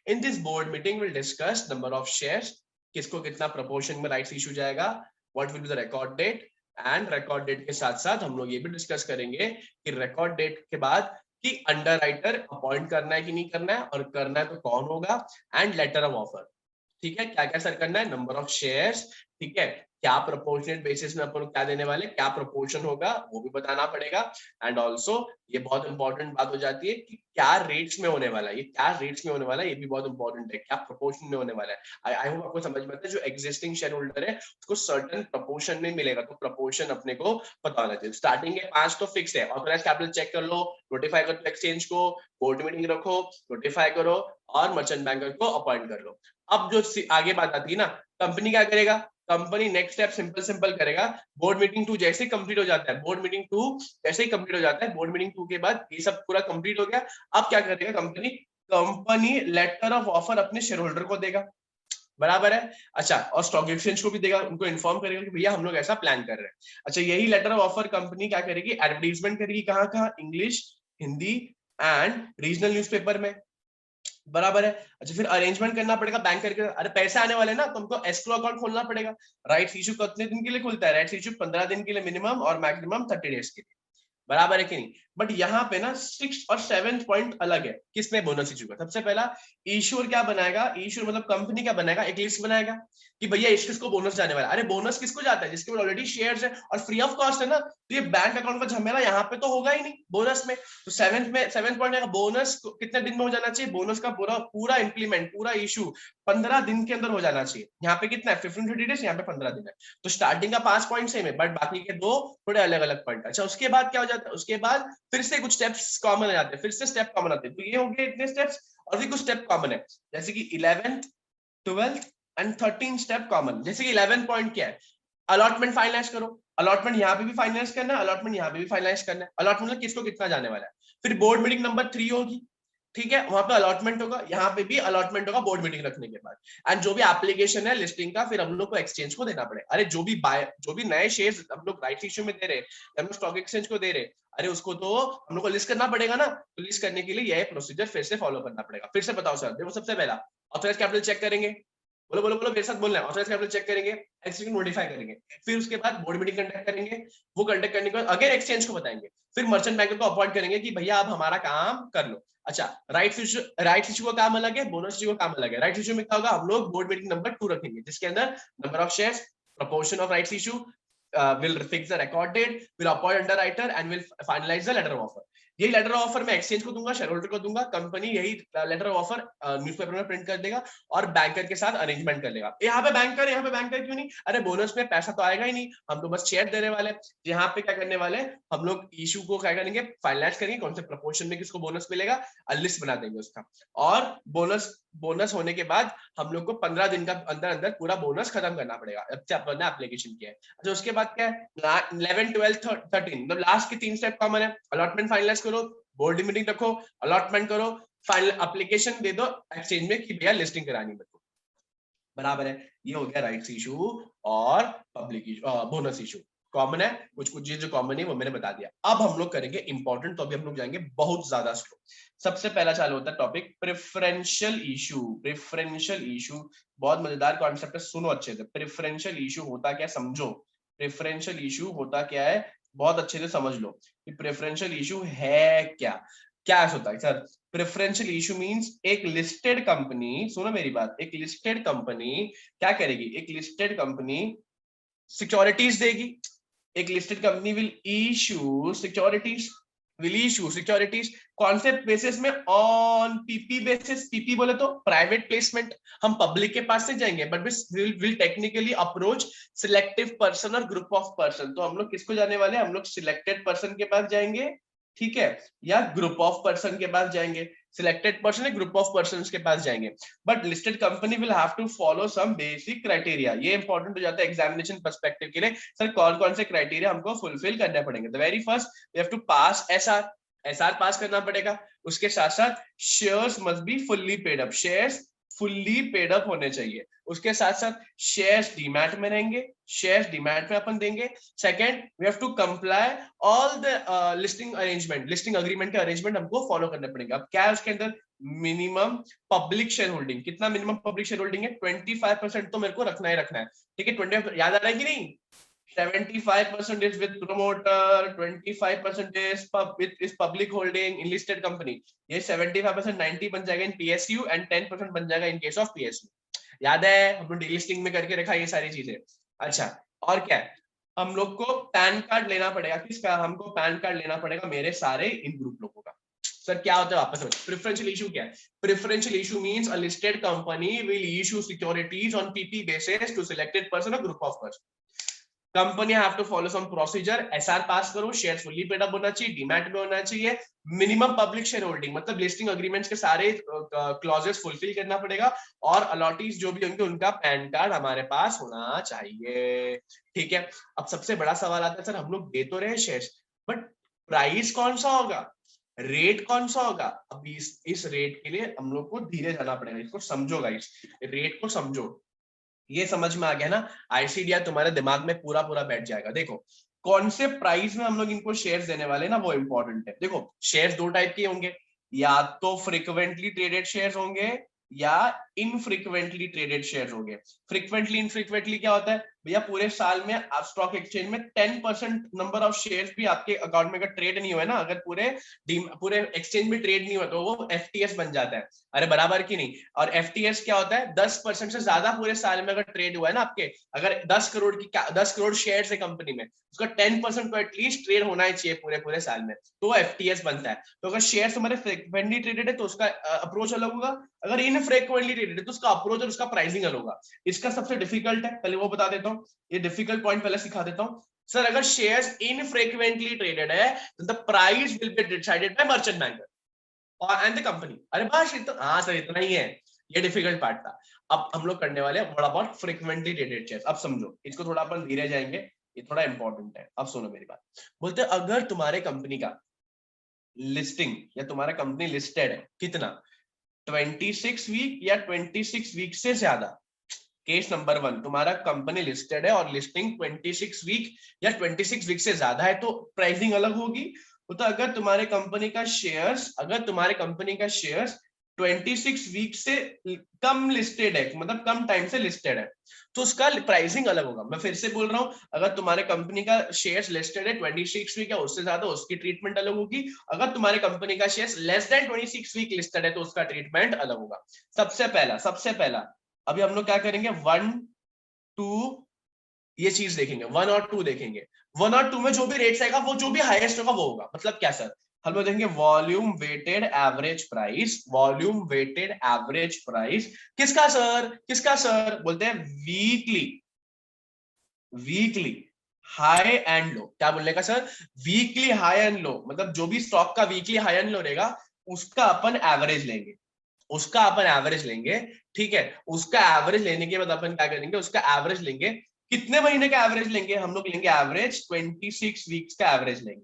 In this board meeting will discuss number of shares, किसको कितना प्रोपोर्शन में राइट्स इशू जाएगा, what will be the record date, and record date के साथ साथ हम लोग ये भी डिस्कस करेंगे कि रिकॉर्ड डेट के बाद कि अंडर राइटर अपॉइंट करना है कि नहीं करना है, और करना है तो कौन होगा, एंड लेटर ऑफ ऑफर। ठीक है, क्या क्या सर करना है, नंबर ऑफ शेयर्स, ठीक है, क्या प्रोपोर्शनेट बेसिस में अपन क्या देने वाले, क्या प्रोपोर्शन होगा वो भी बताना पड़ेगा। एंड ऑल्सो ये बहुत इंपॉर्टेंट बात हो जाती है कि क्या रेट्स में होने वाला है, ये क्या रेट्स में होने वाला है, ये भी बहुत इंपॉर्टेंट है, क्या प्रोपोर्शन में होने वाला है। आई होप आपको समझ में आता है। जो एग्जिस्टिंग शेयर होल्डर है उसको सर्टेन प्रोपोर्शन में मिलेगा, तो प्रोपोर्शन अपने को पता होना चाहिए। स्टार्टिंग के 5 तो फिक्स है, ऑथराइज कैपिटल चेक कर लो, नोटिफाई कर लो एक्सचेंज को, बोर्ड मीटिंग रखो, नोटिफाई करो, और मर्चेंट बैंकर को अपॉइंट कर लो। अब जो आगे बात आती है ना, कंपनी क्या करेगा, company next step simple simple करेगा। बोर्ड मीटिंग 2 जैसे ही कंप्लीट हो जाता है, बोर्ड मीटिंग 2 जैसे ही कंप्लीट हो जाता है, बोर्ड मीटिंग 2 के बाद ये सब पूरा कंप्लीट हो गया। अब क्या करेगा company, company letter of offer अपने शेयर होल्डर को देगा, बराबर है। अच्छा, और स्टॉक एक्सचेंज को भी देगा, उनको इन्फॉर्म करेगा कि भैया हम लोग ऐसा प्लान कर रहे हैं। अच्छा, यही लेटर ऑफ ऑफर कंपनी क्या करेगी, एडवर्टाइजमेंट करेगी, कहाँ कहाँ, English, Hindi and regional newspaper में, बराबर है। अच्छा, फिर अरेंजमेंट करना पड़ेगा बैंक करके, अरे पैसे आने वाले ना तो हमको एस्क्रो अकाउंट खोलना पड़ेगा। राइट्स इशू कितने दिन के लिए खुलता है, राइट्स इशू 15 दिन के लिए मिनिमम और मैक्सिमम 30 डेज के लिए। बराबर है कि नहीं। बट यहाँ पे ना 6 और 7 पॉइंट अलग है किसमें बोनस इशू का। सबसे पहला इश्यूर क्या बनाएगा, इश्यूर मतलब कंपनी क्या बनाएगा, एक लिस्ट बनाएगा कि भैया इस किसको बोनस जाने वाला। अरे बोनस किसको जाता है, जिसके पास ऑलरेडी शेयर्स है और फ्री ऑफ कॉस्ट है ना, तो ये बैंक अकाउंट का झमेला यहाँ पे तो होगा ही नहीं बोनस में। तो सेवेंथ पॉइंट है बोनस कितने दिन में हो जाना चाहिए, बोनस का पूरा पूरा इंप्लीमेंट पूरा इशू 15 दिन के अंदर हो जाना चाहिए। यहाँ पे कितना है 15-30 डेज, यहाँ पे 15 दिन है। तो स्टार्टिंग का 5 पॉइंट सेम है, बट बाकी के दो थोड़े अलग अलग पॉइंट। अच्छा उसके बाद क्या हो जाता है, उसके बाद फिर से कुछ स्टेप्स कॉमन आ जाते हैं, फिर से स्टेप कॉमन आते हैं। तो ये हो गए इतने स्टेप्स, और भी कुछ स्टेप कॉमन है, जैसे कि 11th 12th and 13 step common. जैसे कि 11 पॉइंट क्या है, अलॉटमेंट फाइनलाइज करो। अलॉटमेंट यहाँ पे भी फाइनलाइज करना है, अलॉटमेंट यहाँ पे भी फाइनलाइज करना है। अलॉटमेंट मतलब किसको कितना जाने वाला है। फिर बोर्ड मीटिंग नंबर 3 होगी, ठीक है, वहां पे अलॉटमेंट होगा, यहाँ पे भी अलॉटमेंट होगा बोर्ड मीटिंग रखने के बाद। एंड जो भी एप्लीकेशन है लिस्टिंग का, फिर हम लोग को एक्सचेंज को देना पड़ेगा। अरे जो भी नए शेयर्स हम लोग राइट इश्यू में दे रहे हैं, हम लोग स्टॉक एक्सचेंज को दे रहे, अरे उसको तो हम लोग को लिस्ट करना पड़ेगा ना। तो लिस्ट करने के लिए यह प्रोसीजर फिर से फॉलो करना पड़ेगा। फिर से बताओ सर, देखो सबसे पहला ऑथराइज्ड कैपिटल चेक करेंगे, बोलो बोलो बोलो मेरे साथ बोलना है। ऑथराइज्ड कैपिटल चेक करेंगे, एक्सचेंज नोटिफाई करेंगे, फिर उसके बाद बोर्ड मीटिंग कंडक्ट करेंगे। वो कंडक्ट करने के बाद अगेन एक्सचेंज को बताएंगे, फिर मर्चेंट बैंकर को अपॉइंट करेंगे कि भैया आप हमारा काम कर लो। अच्छा राइट इशू का काम अलग है, बोनस इशू का काम अलग है। राइट इशू में क्या होगा, हम लोग बोर्ड मीटिंग नंबर 2 रखेंगे, जिसके अंदर number of shares, proportion of rights issue, will fix the record date, will appoint underwriter and will finalize the letter of offer। यही लेटर ऑफ ऑफर मैं एक्सचेंज को दूंगा, शेयर होल्डर को दूंगा, company यही लेटर ऑफ ऑफर न्यूज़पेपर में print कर देगा और बैंकर के साथ अरेंजमेंट कर लेगा। यहाँ पे बैंकर क्यों नहीं, अरे बोनस में पैसा तो आएगा ही नहीं, हम तो बस शेयर देने वाले। यहाँ पे क्या करने वाले, हम लोग इशू को क्या करेंगे, फाइनलाइज करेंगे कौन से प्रपोर्शन में किसको बोनस मिलेगा, लिस्ट बना देंगे उसका। और बोनस होने के बाद हम लोग को 15 दिन का अंदर अंदर पूरा बोनस खत्म करना पड़ेगा, अपने एप्लीकेशन किया है। अच्छा उसके बाद क्या है, 11 12 13 मतलब लास्ट के 3 स्टेप कॉमन है। अलॉटमेंट फाइनलाइज करो, बोर्ड मीटिंग रखो, अलॉटमेंट करो, फाइनल एप्लीकेशन दे दो एक्सचेंज में कि भैया लिस्टिंग करानी है। बराबर है, ये हो गया राइट्स इशू और public issue, bonus issue common है। कुछ कुछ चीज जो कॉमन है वो मैंने बता दिया। अब हम लोग करेंगे इंपॉर्टेंट, तो अभी हम लोग जाएंगे बहुत ज्यादा स्लो। सबसे पहला चालू होता है topic preferential issue. Preferential issue बहुत मजेदार कॉन्सेप्ट है, सुनो अच्छे से। प्रेफरेंशियल इशू होता क्या समझो, प्रेफरेंशियल इशू होता क्या है बहुत अच्छे से समझ लो कि प्रेफरेंशियल इशू है क्या। क्या होता है सर, प्रेफरेंशियल इशू मींस एक लिस्टेड कंपनी, सुनो मेरी बात, एक लिस्टेड कंपनी क्या करेगी, एक लिस्टेड कंपनी सिक्योरिटीज देगी। एक listed company will issue securities, कौन से बेसिस में, ऑन पीपी बेसिस। पीपी बोले तो प्राइवेट प्लेसमेंट, हम पब्लिक के पास से जाएंगे but will technically approach selective person और ग्रुप ऑफ पर्सन। तो हम लोग किसको जाने वाले हैं, हम लोग सिलेक्टेड पर्सन के पास जाएंगे, ठीक है, या ग्रुप ऑफ पर्सन के पास जाएंगे। सिलेक्टेड पर्सन या ग्रुप ऑफ पर्सन के पास जाएंगे, but listed company will have to follow some basic criteria. ये इंपॉर्टेंट हो जाता है एग्जामिनेशन पर्सपेक्टिव के लिए, सर कौन कौन से क्राइटेरिया हमको फुलफिल करने पड़ेंगे। The very first we have to pass SR pass करना पड़ेगा। उसके साथ साथ shares must be fully paid up, shares fully paid up होने चाहिए। उसके साथ साथ शेयर्स डीमैट में रहेंगे, शेयर्स डीमैट में अपन देंगे। Second we have to comply all the listing arrangement, listing agreement के अरेंजमेंट हमको फॉलो करने पड़ेंगे। अब क्या है उसके अंदर, मिनिमम पब्लिक शेयर होल्डिंग, कितना मिनिमम पब्लिक शेयर होल्डिंग है 25% तो मेरे को रखना ही रखना है, ठीक है। 20 याद आ रहा है कि नहीं, 75% is with promoter, 25% is public holding in listed company। ये 75% 90 बन जाएगा इन PSU एंड 10% बन जाएगा इन केस ऑफ PSU। याद है हम लोग डीलिस्टिंग में करके रखा ये सारी चीजें। अच्छा और क्या है, हम लोग को पैन कार्ड लेना पड़ेगा, किसका, हमको पैन कार्ड लेना पड़ेगा मेरे सारे इन ग्रुप लोगों का। सर क्या होता है वापस, प्रेफरेंशियल इशू क्या है, preferential issue means a listed company will issue securities on PP basis to selected person और group of person. Company have to follow some procedure, SR pass करो, शेयर फुल्ली पेड अप होना चाहिए, demat में होना चाहिए, minimum public share holding मतलब listing agreements के सारे क्लॉजेस फुलफिल करना पड़ेगा, और अलॉटीज जो भी होंगे उनका पैन कार्ड हमारे पास होना चाहिए, ठीक है। अब सबसे बड़ा सवाल आता है, सर हम लोग दे तो रहे शेयर्स बट प्राइस कौन सा होगा, रेट कौन सा होगा। अब इस रेट के लिए हम लोग को धीरे जाना पड़ेगा, इसको समझो गाइस, रेट को समझो। ये समझ में आ गया ना, आईसीडीआर तुम्हारे दिमाग में पूरा पूरा बैठ जाएगा। देखो कौन से प्राइस में हम लोग इनको शेयर्स देने वाले ना, वो इंपॉर्टेंट है। देखो शेयर्स दो टाइप के होंगे, या तो फ्रीक्वेंटली ट्रेडेड शेयर्स होंगे या इनफ्रीक्वेंटली ट्रेडेड शेयर हो गए। फ्रीक्वेंटली इनफ्रीक्वेंटली क्या होता है भैया, पूरे साल में आप स्टॉक एक्सचेंज में 10% नंबर ऑफ शेयर्स भी आपके अकाउंट में अगर ट्रेड नहीं हुए ना, अगर पूरे एक्सचेंज में ट्रेड नहीं हुआ तो वो एफटीएस बन जाता है। अरे बराबर की नहीं। और एफटीएस क्या होता है, 10% से ज्यादा पूरे साल में अगर ट्रेड हुआ है ना आपके, अगर 10 करोड़ शेयर है कंपनी में, उसका 10% तो एटलीस्ट ट्रेड होना ही चाहिए पूरे साल में, तो एफटीएस बनता है। तो अगर शेयर हमारे फ्रीक्वेंटली ट्रेडेड है तो उसका अप्रोच अलग होगा, अगर इनफ्रीक्वेंटली ट्रेडेड है तो उसका अप्रोच और उसका प्राइसिंग अलग होगा। इसका सबसे डिफिकल्ट है, पहले वो बता देता हूँ, ये डिफिकल्ट पॉइंट पहले सिखा देता हूँ। सर अगर शेयर्स इनफ्रीक्वेंटली ट्रेडेड है तो the price will be decided by merchant banker और एंड द कंपनी। अरे बस इतना, हाँ सर इतना ही है, ये डिफिकल्ट पार्ट था। अब हम लोग करने वाले हैं what about frequently traded shares. अब समझो इसको, थोड़ा अपन धीरे जाएंगे, ये थोड़ा इंपॉर्टेंट है। अब सुनो मेरी बात। बोलते अगर तुम्हारे कंपनी का लिस्टिंग या तुम्हारा कंपनी लिस्टेड है कितना, 26 वीक या 26 वीक से ज्यादा। केस नंबर 1, तुम्हारा कंपनी लिस्टेड है और लिस्टिंग 26 वीक या 26 वीक से ज्यादा है तो प्राइसिंग अलग होगी। तो अगर तुम्हारे कंपनी का शेयर्स 26 वीक से कम लिस्टेड है, मतलब कम टाइम से लिस्टेड है, तो उसका प्राइसिंग अलग होगा। मैं फिर से बोल रहा हूं, अगर तुम्हारे कंपनी का शेयर्स लिस्टेड है 26 वीक या उससे ज्यादा, उसकी ट्रीटमेंट अलग होगी। अगर तुम्हारे कंपनी का shares less than 26 week listed है तो उसका ट्रीटमेंट अलग होगा। सबसे पहला अभी हम लोग क्या करेंगे, 1 2 ये चीज देखेंगे, 1 और 2 देखेंगे। 1 और 2 में जो भी रेट्स आएगा वो जो भी हाईएस्ट होगा वो होगा। मतलब क्या सर, हम लोग देखेंगे volume weighted average price. Volume weighted average price किसका सर बोलते हैं वीकली हाई एंड लो। क्या बोलने का sir, weekly high and low, मतलब जो भी स्टॉक का वीकली हाई एंड लो रहेगा उसका अपन एवरेज लेंगे। ठीक है, उसका एवरेज लेने के बाद अपन क्या करेंगे, उसका एवरेज लेंगे। कितने महीने का एवरेज लेंगे, हम लोग लेंगे एवरेज 26 वीक्स का एवरेज लेंगे।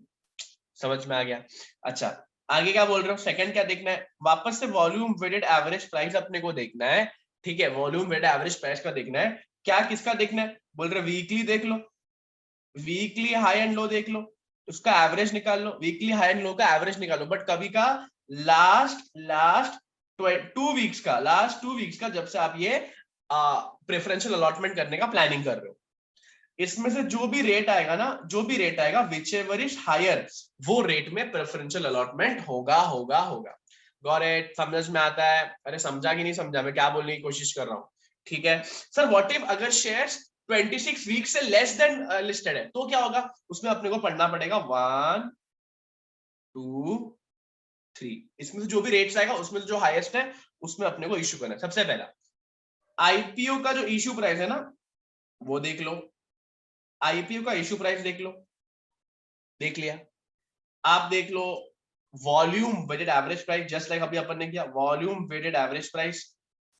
समझ में आ गया। अच्छा आगे क्या बोल रहे हो, सेकंड क्या देखना है, वापस से वॉल्यूम वेटेड एवरेज प्राइस अपने को देखना है। ठीक है, वॉल्यूम वेटेड एवरेज प्राइस का देखना है। क्या किसका देखना है, बोल रहे वीकली देख लो, वीकली हाई एंड लो देख लो, उसका एवरेज निकाल लो, वीकली हाई एंड लो का एवरेज निकालो। बट कभी का लास्ट 2 वीक्स का जब से आप ये प्रेफरेंशियल अलॉटमेंट करने का प्लानिंग कर रहे हो, इसमें से जो भी रेट आएगा विच एवर इज हायर, वो रेट में प्रेफरेंशियल अलॉटमेंट होगा। गॉट इट, समझ में आता है। अरे समझा कि नहीं समझा, मैं क्या बोलने की कोशिश कर रहा हूँ। ठीक है सर, व्हाट इफ अगर शेयर्स 26 वीक से लेस देन लिस्टेड है तो क्या होगा, उसमें अपने को पढ़ना पड़ेगा 1 2 3, इसमें से जो भी रेट्स आएगा उसमें से जो हाईएस्ट है उसमें अपने को इश्यू करना है। सबसे पहला आईपीओ का जो इश्यू प्राइस है ना वो देख लो, आईपीओ का इश्यू प्राइस देख लो, देख लिया। आप देख लो volume weighted average price, just like अभी अपन ने किया, वॉल्यूम वेटेड एवरेज प्राइस।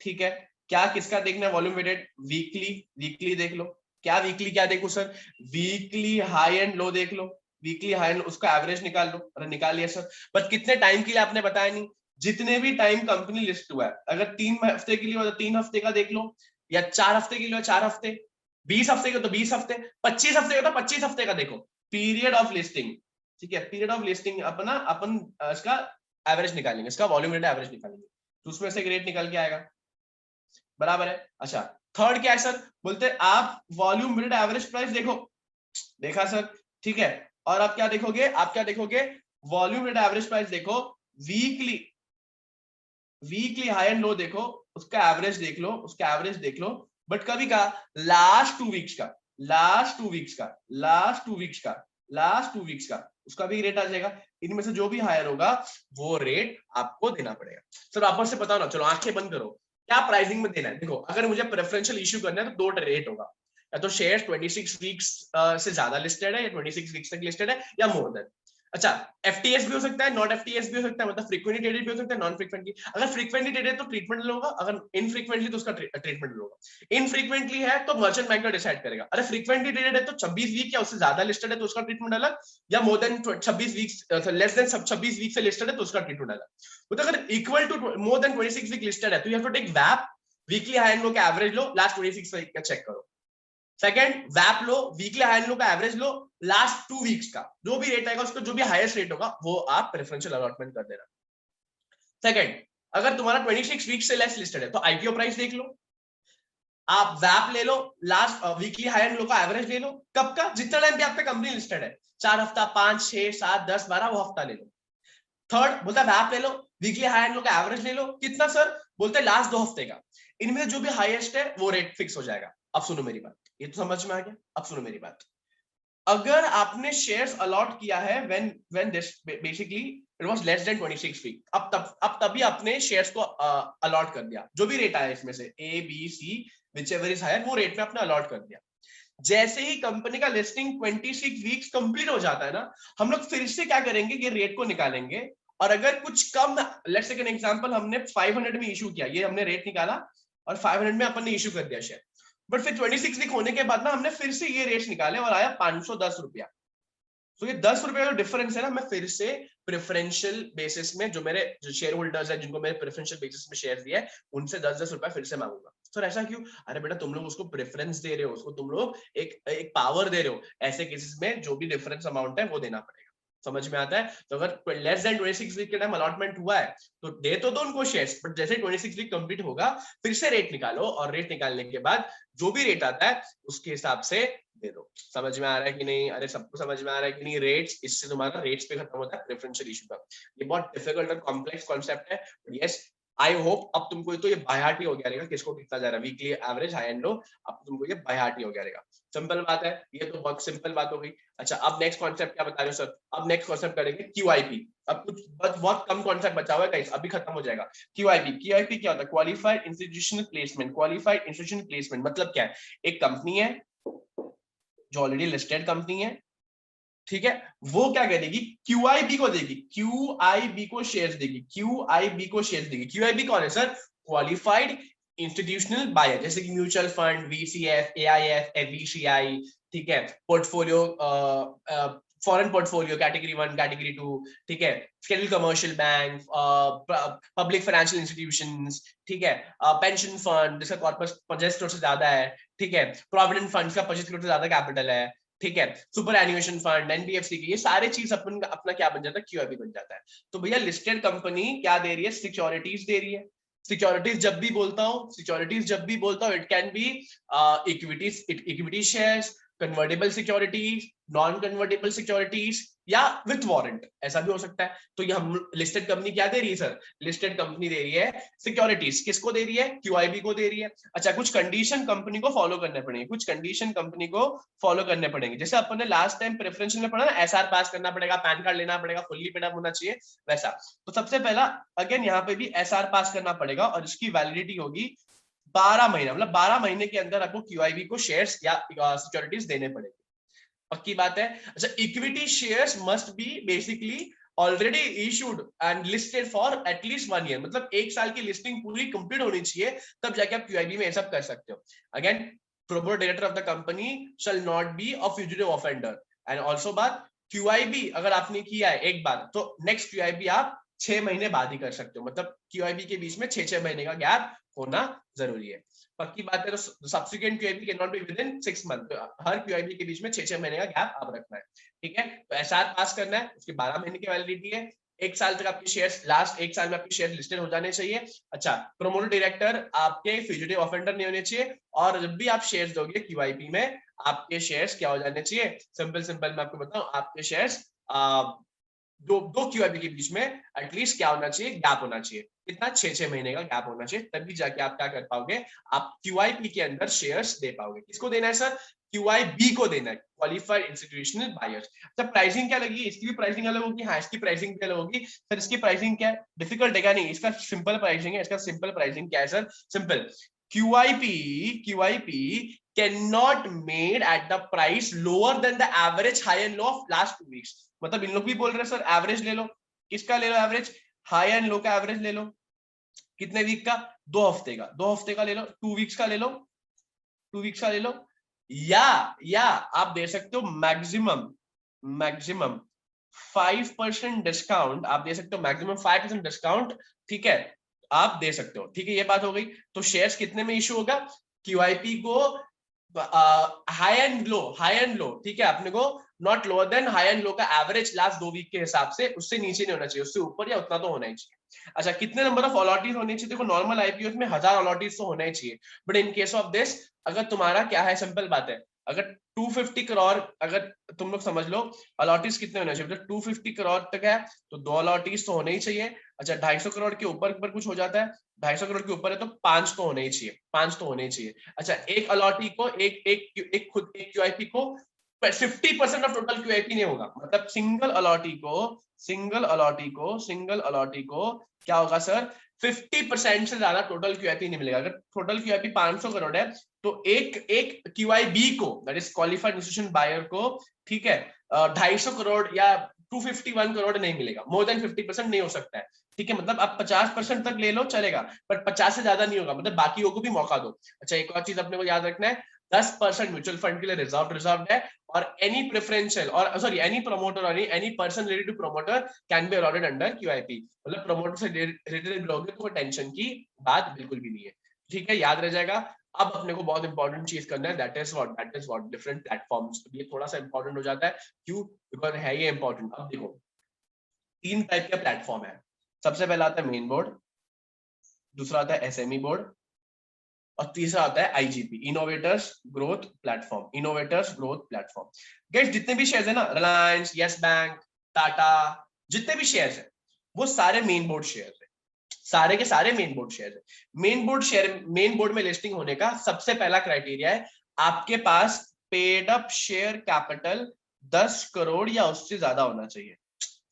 ठीक है, क्या किसका देखना है, वॉल्यूम वेटेड वीकली देख लो। क्या वीकली क्या देखो सर, वीकली हाई एंड लो देख लो, वीकली हाई एंड उसका एवरेज निकाल लो। अरे निकाल लिया सर, बट कितने टाइम के लिए आपने बताया नहीं। जितने भी टाइम कंपनी लिस्ट हुआ है, अगर 3 हफ्ते के लिए हो तो 3 हफ्ते का देख लो, या 4 हफ्ते के लिए 4 हफ्ते, 20 हफ्ते का तो 20 हफ्ते, 25 हफ्ते का तो 25 हफ्ते का देखो, पीरियड ऑफ लिस्टिंग। ठीक है, पीरियड ऑफ लिस्टिंग अपन इसका एवरेज निकालेंगे, इसका वॉल्यूम रेट एवरेज निकालेंगे, तो उसमें से रेट निकल के आएगा। बराबर है। अच्छा थर्ड क्या है सर, बोलते हैं आप वॉल्यूम रेट एवरेज प्राइस देखो, देखा सर। ठीक है, और आप क्या देखोगे, वॉल्यूम रेट एवरेज प्राइस देखो, वीकली हाई एंड लो देखो, उसका एवरेज देख लो। बट कभी का लास्ट 2 वीक्स का उसका भी रेट आ जाएगा। इनमें से जो भी हायर होगा वो रेट आपको देना पड़ेगा। सर आपस से बताओ ना, चलो आंखें बंद करो, क्या प्राइसिंग में देना है। देखो अगर मुझे प्रेफरेंशियल इश्यू करना है तो 2 रेट होगा, या तो शेयर 26 वीक्स से ज्यादा लिस्टेड है या 26 वीक्स तक लिस्टेड है या मोर देन। अच्छा एफटीएस भी हो सकता है, नॉट एफटीएस भी हो सकता है, मतलब फ्रीक्वेंटली ट्रेडेड भी हो सकता है, नॉन फ्रीक्वेंटली। अगर फ्रीक्वेंटली ट्रेडेड तो ट्रीटमेंट होगा, अगर इनफ्रीक्वेंटली तो उसका ट्रीटमेंट होगा। इनफ्रीक्वेंटली है तो मर्चेंट बैंकर डिसाइड करेगा। अरे फ्रीक्वेंटली ट्रेडेड है तो 26 वीक या उससे ज्यादा लिस्टेड है तो उसका ट्रीटमेंट अलग, या more than 26 weeks less than 26 week से लिस्टेड है तो उसका ट्रीटमेंट अलग। तो अगर equal to more than 26 week listed है तो यू हैव टू टेक वैप, वीकली हाई एंड लो का एवरेज लो, लास्ट 26 वीक का चेक करो। सेकंड वैप लो, वीकली हाई एंड लो का एवरेज लो, लास्ट 2 वीक्स का जो भी रेट आएगा उसका जो भी हाईएस्ट रेट होगा वो आप प्रेफरेंशियल अलॉटमेंट कर देना। सेकंड अगर तुम्हारा 26 वीक से लेस लिस्टेड है तो आईपीओ प्राइस देख लो, आप वैप ले लो, last weekly high and low का एवरेज ले लो, कब का, जितना टाइम पे आप पे कंपनी लिस्टेड है, 4 हफ्ता, 5, 6, 7, 10, 12 वो हफ्ता ले लो। थर्ड बोलता है वैप ले लो, वीकली हाई एंड लो का एवरेज ले लो, कितना सर, बोलते हैं लास्ट 2 हफ्ते का, इनमें जो भी हाईएस्ट है वो रेट फिक्स हो जाएगा। अब सुनो मेरी बात, ये तो समझ में आ गया, अब सुनो मेरी बात। अगर आपने शेयर्स अलॉट किया है when this basically it was less than 26 week, अब तभी आपने शेयर्स को अलॉट कर दिया, जो भी रेट आया इसमें से A B C whichever is higher, वो रेट में आपने अलॉट कर दिया। जैसे ही कंपनी का लिस्टिंग 26 वीक्स कंप्लीट हो जाता है ना, हम लोग फिर से क्या करेंगे, ये रेट को निकालेंगे, और अगर कुछ कम, लेट्स टेक एन एग्जांपल, हमने 500 में इशू किया, ये हमने रेट निकाला और 500 में अपन ने इशू कर दिया शेयर, बट फिर 26 वीक होने के बाद ना हमने फिर से ये रेट्स निकाले और आया 510 रुपया। तो ये 10 रुपए का जो डिफरेंस है ना, मैं फिर से प्रेफरेंशियल बेसिस में, जो मेरे जो शेयर होल्डर्स है जिनको मैंने प्रेफरेंशियल बेसिस में शेयर दिया है, उनसे 10-10 रुपया फिर से मांगूंगा। सर ऐसा क्यों? अरे बेटा तुम लोग उसको प्रेफरेंस दे रहे हो, उसको तुम लोग एक पावर दे रहे हो, ऐसे केसेस में जो भी डिफरेंस अमाउंट है वो देना पड़ेगा। समझ में आता है? तो अगर लेस देन 26 वीक के टाइम अलॉटमेंट हुआ है तो दे तो दो उनको शेयर्स, बट जैसे 26 वीक कंप्लीट होगा फिर से रेट निकालो, और रेट निकालने के बाद जो भी रेट आता है उसके हिसाब से दे दो। समझ में आ रहा है कि नहीं? अरे सबको समझ में आ रहा है कि नहीं? रेट्स, इससे तुम्हारा रेट्स पे खत्म होता है प्रेफरेंशियल इशू का। ये बहुत डिफिकल्ट और कॉम्प्लेक्स कॉन्सेप्ट है, यस आई होप अब तुमको तो ये बायहार्टी हो गया रहेगा, किसको कितना जा रहा है, वीकली एवरेज हाई एंड लो, अब तुमको ये बायहार्टी हो गया रहेगा। सिंपल बात है, ये तो बहुत सिंपल बात हो गई। अच्छा अब नेक्स्ट कॉन्सेप्ट क्या बता रहे हो सर? अब नेक्स्ट कॉन्सेप्ट करेंगे क्यूआईपी। अब कुछ बहुत कम कॉन्सेप्ट बचा हुआ है गाइस, अभी खत्म हो जाएगा। क्यूआईपी क्या होता है? Qualified institutional placement. Qualified institutional placement मतलब क्या है? एक कंपनी है जो ऑलरेडी लिस्टेड कंपनी है, ठीक है, वो क्या करेगी, क्यूआईबी को देगी, क्यूआईबी को शेयर्स देगी, क्यूआईबी को शेयर्स देगी। क्यूआईबी कौन है सर? क्वालिफाइड इंस्टीट्यूशनल बायर, जैसे कि म्यूचुअल फंड, वीसीएफ, एआईएफ, एफवीसीआई, ठीक है, portfolio, foreign portfolio category 1, category 2, ठीक है, schedule commercial bank, public financial institutions, ठीक है, पेंशन फंड जिसका कॉर्पस 50 करोड़ से ज्यादा है, ठीक है, प्रोविडेंट फंड का 25 करोड़ से ज्यादा कैपिटल है, ठीक है, सुपर एनिमेशन फंड, एनबीएफसी की, ये सारे चीज अपन अपना क्या बन जाता है, क्यूआईबी बन जाता है। तो भैया लिस्टेड कंपनी क्या दे रही है? सिक्योरिटीज दे रही है। सिक्योरिटीज जब भी बोलता हूँ, सिक्योरिटीज जब भी बोलता हूँ, it can be equity shares, convertible securities, non convertible securities, या विथ वारंट, ऐसा भी हो सकता है। तो ये हम लिस्टेड कंपनी क्या दे रही है सर? लिस्टेड कंपनी दे रही है सिक्योरिटीज। किसको दे रही है? क्यूआईबी को दे रही है। अच्छा कुछ कंडीशन कंपनी को फॉलो करने पड़ेंगे, कुछ कंडीशन कंपनी को फॉलो करने पड़ेंगे, जैसे अपन ने लास्ट टाइम प्रेफरेंशियल में पढ़ा ना, एसआर पास करना पड़ेगा, पैन कार्ड लेना पड़ेगा, फुल्ली पेड अप होना चाहिए, वैसा। तो सबसे पहला अगेन यहाँ पे भी एसआर पास करना पड़ेगा, और इसकी वैलिडिटी होगी 12 महीना, मतलब 12 महीने के अंदर आपको क्यूआईबी को शेयर्स या सिक्योरिटीज देने पड़ेंगे। पक्की बात है। अच्छा equity shares must B basically already issued and listed for at least 1 year, मतलब 1 साल की लिस्टिंग पूरी कंप्लीट होनी चाहिए, तब जाके आप क्यूआईबी में ये सब कर सकते हो। Again promoter director of the company shall not be a fugitive offender. And also बात, क्यूआईबी अगर आपने किया है एक बार, तो नेक्स्ट क्यूआईबी आप 6 महीने बाद ही कर सकते हो, मतलब क्यूआईबी के बीच में 6 महीने का गैप होना जरूरी है। पक्की बात है। तो subsequent QIB can not be with in 6 month, her QIB के बीच में 6 महीने का गैप आप रखना है, ठीक है। तो एसआर पास करना है, उसके 12 महीने की वैलिडिटी है, 1 साल तक आपके शेयर्स, लास्ट 1 साल में आपके शेयर लिस्टेड हो जाने चाहिए। अच्छा प्रोमोटर डायरेक्टर आपके फ्यूजिटिव ऑफेंडर नहीं होने चाहिए, और जब भी आप शेयर्स दोगे क्यूआईपी में, आपके शेयर्स क्या हो जाने चाहिए? सिंपल मैं आपको बताऊं, आपके शेयर्स दो क्यूआईबी के बीच में एटलीस्ट क्या होना चाहिए? गैप होना चाहिए। कितना? 6 महीने का गैप होना चाहिए, तभी जाके आप क्या कर पाओगे? आप क्यूआईपी के अंदर शेयर्स दे पाओगे। किसको देना है सर? क्यूआईबी को देना है, क्वालिफाइड इंस्टीट्यूशनल बायर्स। अच्छा प्राइसिंग क्या लगी? इसकी भी प्राइसिंग अलग होगी। हाँ इसकी प्राइसिंग भी अलग होगी सर। इसकी प्राइसिंग क्या है? डिफिकल्ट है क्या? नहीं, इसका सिंपल प्राइसिंग है। इसका सिंपल प्राइसिंग क्या है sir? Simple, QIP can not made at the price lower than the average high and low of last 2 weeks. मतलब इन लोग भी बोल रहे हैं सर एवरेज ले लो। किसका ले लो एवरेज? हाई एंड लो का एवरेज ले लो। कितने वीक का? 2 हफ्ते का। 2 हफ्ते का ले लो, 2 वीक्स का ले लो, 2 वीक्स का ले लो, या आप दे सकते हो मैक्सिमम 5% डिस्काउंट, आप दे सकते हो मैक्सिमम 5% डिस्काउंट, ठीक है, आप दे सकते हो, ठीक है। ये बात हो गई। तो शेयर्स कितने में इशू होगा? क्यूआईपी को हाई एंड लो, ठीक है, अपने को not lower than high and low का एवरेज लास्ट 2 वीक के हिसाब से, उससे नीचे नहीं होना चाहिए, उससे ऊपर या उतना तो होना ही चाहिए। अच्छा, कितने नंबर ऑफ अलॉटीज होने चाहिए? देखो नॉर्मल आईपीओ में 1000 अलॉटीज तो होना ही चाहिए, but in case of this अगर तुम्हारा क्या है, सिंपल बात है, अगर 250 करोड़, अगर तुम लोग समझ लो अलॉटीज कितने होने चाहिए, मतलब 250 करोड़ तक है तो 2 अलॉटीज तो होने ही चाहिए। अच्छा 250 करोड़ के ऊपर कुछ हो जाता है, 250 करोड़ के ऊपर है तो 5 तो होने ही चाहिए, 5 तो होने ही चाहिए। अच्छा एक अलॉटी को एक खुद एक क्यूआईपी को 50% ऑफ टोटल क्यूआईपी नहीं होगा, मतलब सिंगल अलॉटी को क्या होगा सर, 50% से ज्यादा टोटल क्यूआईपी नहीं मिलेगा। अगर टोटल क्यूआईपी 500 करोड़ है तो एक क्यूआईबी को, that is qualified institution buyer को, ठीक है, 250 करोड़ या 251 करोड़ नहीं मिलेगा, मोर देन 50% नहीं हो सकता है। ठीक है, मतलब आप 50% तक ले लो चलेगा, पर 50 से ज्यादा नहीं होगा, मतलब बाकियों को भी मौका दो। अच्छा एक और चीज अपने को याद रखना है, 10% म्यूचुअल फंड के लिए रिजर्व है, और एनी प्रेफरेंशियल और सॉरी एनी प्रमोटर और any person related to promoter can be allotted under QIP, मतलब प्रमोटर से रिलेटेड लोगे तो टेंशन की बात बिल्कुल भी नहीं है। ठीक है, याद रह जाएगा। अब अपने को बहुत इंपॉर्टेंट चीज करना है, that is what different platforms, ये थोड़ा सा इंपॉर्टेंट हो जाता है, क्यों, बिकॉज है ये इंपॉर्टेंट। अब देखो 3 टाइप के प्लेटफॉर्म है, सबसे पहला आता है मेन बोर्ड, दूसरा आता है एसएमई बोर्ड, और तीसरा आता है IGP, innovators growth platform. Guys जितने भी शेयर्स है ना, रिलायंस, यस बैंक, टाटा, जितने भी शेयर्स है वो सारे मेन बोर्ड शेयर्स है, सारे के सारे मेन बोर्ड शेयर है। मेन बोर्ड में लिस्टिंग होने का सबसे पहला क्राइटेरिया है आपके पास paid up share capital 10 crore या उससे ज्यादा होना चाहिए।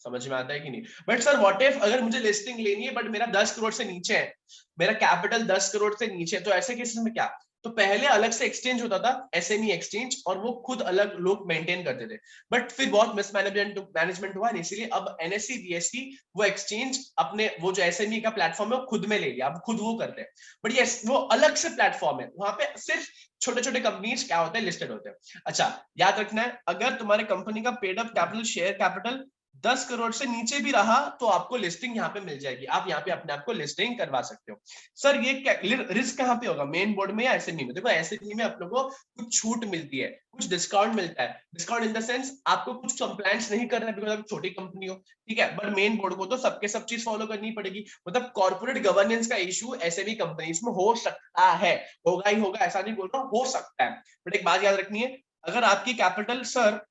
समझ में आता है कि नहीं? बट सर व्हाट इफ अगर मुझे लिस्टिंग लेनी है बट मेरा 10 करोड़ से नीचे है, मेरा कैपिटल 10 करोड़ से नीचे है, तो ऐसे केसेस में क्या? तो पहले अलग से एक्सचेंज होता था, एसएमई एक्सचेंज, और वो खुद अलग लोग मेंटेन करते थे, बट फिर बहुत मिसमैनेजमेंट हुआ, इसीलिए अब एनएससी बीएससी वो एक्सचेंज अपने वो जो एसएमई का प्लेटफॉर्म है वो खुद में ले लिया, अब खुद वो करते हैं। बट ये वो अलग से प्लेटफॉर्म है, वहां पे सिर्फ छोटे छोटे कंपनीज क्या होते हैं, लिस्टेड होते हैं। अच्छा याद रखना है, अगर तुम्हारे कंपनी का paid up capital share capital 10 crore से नीचे भी रहा तो आपको लिस्टिंग यहाँ पे मिल जाएगी, आप यहाँ पे अपने आप को लिस्टिंग करवा सकते हो। सर ये रिस्क कहाँ पे होगा, मेन बोर्ड में या एसएमई में? देखो एसएमई में आप लोगों को कुछ छूट मिलती है, कुछ डिस्काउंट मिलता है, डिस्काउंट इन द सेंस आपको कुछ कंप्लायंस नहीं करना है बिकॉज आप छोटी कंपनी हो, ठीक है, बट मेन बोर्ड को तो सबके सब चीज फॉलो करनी पड़ेगी, मतलब कॉर्पोरेट गवर्नेंस का इशू एसएमई कंपनीज में हो सकता है, होगा ही होगा, ऐसा नहीं बोल रहा हूँ, हो सकता है। बट एक बात याद रखनी है, अगर आपकी कैपिटल सर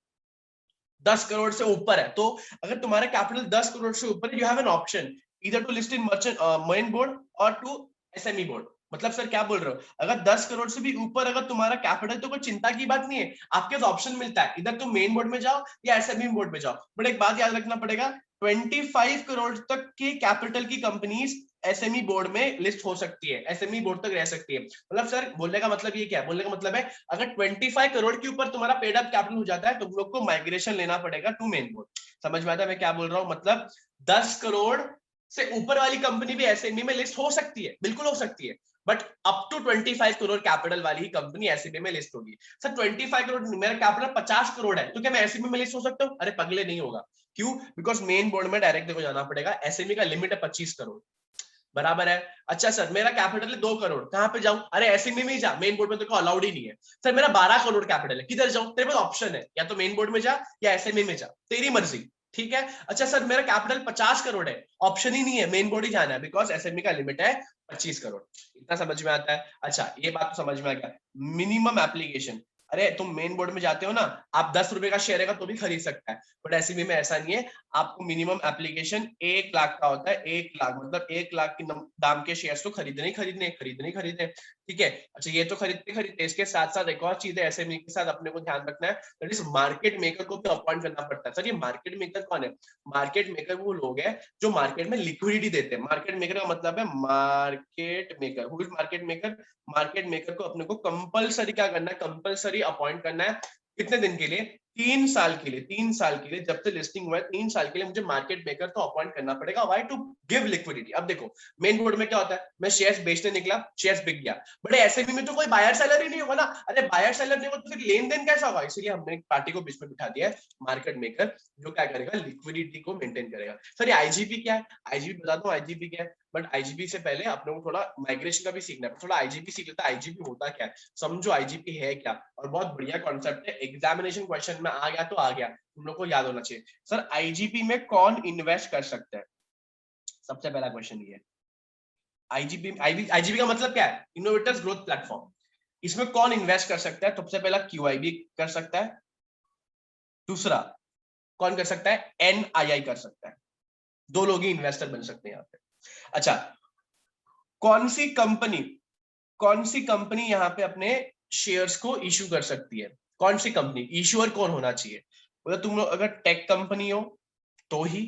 10 करोड़ से ऊपर है, तो अगर तुम्हारा कैपिटल 10 करोड़ से ऊपर है, you have an option either to list in merchant main board और टू एसएमई बोर्ड। मतलब सर क्या बोल रहे हो, अगर 10 करोड़ से भी ऊपर अगर तुम्हारा कैपिटल, तो कोई चिंता की बात नहीं है, आपके पास ऑप्शन मिलता है, इधर तुम मेन बोर्ड में जाओ या एसएमई बोर्ड में जाओ। बट एक बात याद रखना पड़ेगा, 25 करोड़ तक के कैपिटल की कंपनीज एसएमई बोर्ड में लिस्ट हो सकती है, एसएमई बोर्ड तक रह सकती है। मतलब सर बोलने का मतलब ये क्या है, बोलने का मतलब है अगर 25 करोड़ के ऊपर तुम्हारा पेड अप कैपिटल हो जाता है तो तुम लोग को माइग्रेशन लेना पड़ेगा टू मेन बोर्ड। समझ में आता है मैं क्या बोल रहा हूँ? मतलब 10 करोड़ से ऊपर वाली कंपनी भी एसएमई में लिस्ट हो सकती है, बिल्कुल हो सकती है, but up to 25 crore capital वाली ही कंपनी एसएमई में लिस्ट होगी। सर 25 करोड़, मेरा कैपिटल 50 करोड़ है, तो क्या मैं एसएमई में लिस्ट हो सकता हूँ? अरे पगले, नहीं होगा। क्यों? बिकॉज मेन बोर्ड में डायरेक्ट देखो जाना पड़ेगा, एसएमई का लिमिट है 25 करोड़, बराबर है। अच्छा सर मेरा कैपिटल है 2 करोड़, कहां पे जाऊं? अरे एसएमई में ही जा, मेन बोर्ड में तो अलाउड ही नहीं है। सर मेरा 12 करोड़ कैपिटल है, किधर जाऊं? तेरे पास ऑप्शन है, या तो मेन बोर्ड में जा या एसएमई में जा, तेरी मर्जी, ठीक है। अच्छा सर मेरा कैपिटल 50 करोड़ है, ऑप्शन ही नहीं है, मेन बोर्ड ही जाना है, बिकॉज एसएमई का लिमिट है 25 करोड़। इतना समझ में आता है? अच्छा ये बात तो समझ में आ गया। मिनिमम एप्लीकेशन, अरे तुम मेन बोर्ड में जाते हो ना, आप 10 रुपए का शेयर है तो भी खरीद सकता है, बट एसएमई में ऐसा नहीं है, आपको मिनिमम एप्लीकेशन 1 लाख का होता है, 1 लाख, मतलब 1 लाख के दाम के शेयर्स तो खरीदने, ठीक है। अच्छा ये तो खरीदते इसके साथ साथ एक और चीज है एसएमई के साथ अपने को ध्यान रखना है, दैट इज मार्केट मेकर को भी अपॉइंट करना पड़ता है। सर ये मार्केट मेकर कौन है? मार्केट मेकर वो लोग हैं जो मार्केट में लिक्विडिटी देते हैं, मार्केट मेकर का मतलब है market maker, who is market maker? Market maker को अपने को कंपलसरी क्या करना है, कंपलसरी अपॉइंट करना है, कितने दिन के लिए? 3 साल के लिए, 3 साल के लिए, जब से लिस्टिंग हुआ है 3 साल के लिए मुझे मार्केट मेकर तो अपॉइंट करना पड़ेगा। व्हाई? To give liquidity. अब देखो मेन बोर्ड में क्या होता है, मैं शेयर्स बेचने निकला, शेयर्स बिक गया, बट एसएमई में तो कोई बायर सेलर ही नहीं होगा ना, अरे बायर सेलर नहीं होगा तो फिर लेन देन कैसा होगा? इसीलिए हमने एक पार्टी को बीच में बिठा दिया है, मार्केट मेकर, जो क्या करेगा, लिक्विडिटी को मेंटेन करेगा। सर ये आईजीपी क्या है? आईजीपी बता दो आईजीपी क्या है, बट आईजीपी से पहले अपने को थोड़ा माइग्रेशन का भी सीखना है, थोड़ा आईजीपी सीख लेता है, आईजीपी होता क्या है, समझो आईजीपी है क्या, और बहुत बढ़िया कॉन्सेप्ट है, एग्जामिनेशन क्वेश्चन में आ गया तो आ गया, तुम लोग को याद होना चाहिए। सर आईजीपी में कौन इन्वेस्ट कर सकता है? सबसे पहला क्वेश्चन ये है, आईजीपी का मतलब क्या है? Innovators growth platform. इसमें कौन इन्वेस्ट कर सकता है? सबसे पहला क्यूआईबी कर सकता है, दूसरा कौन कर सकता है? एनआईआई कर सकता है। दो लोग ही इन्वेस्टर बन सकते हैं यहाँ पे। अच्छा, कौन सी कंपनी यहाँ पे अपने शेयर्स को इश्यू कर सकती है? कौन सी कंपनी? इश्यूअर कौन होना चाहिए? मतलब तुम लोग अगर टेक कंपनी हो तो ही,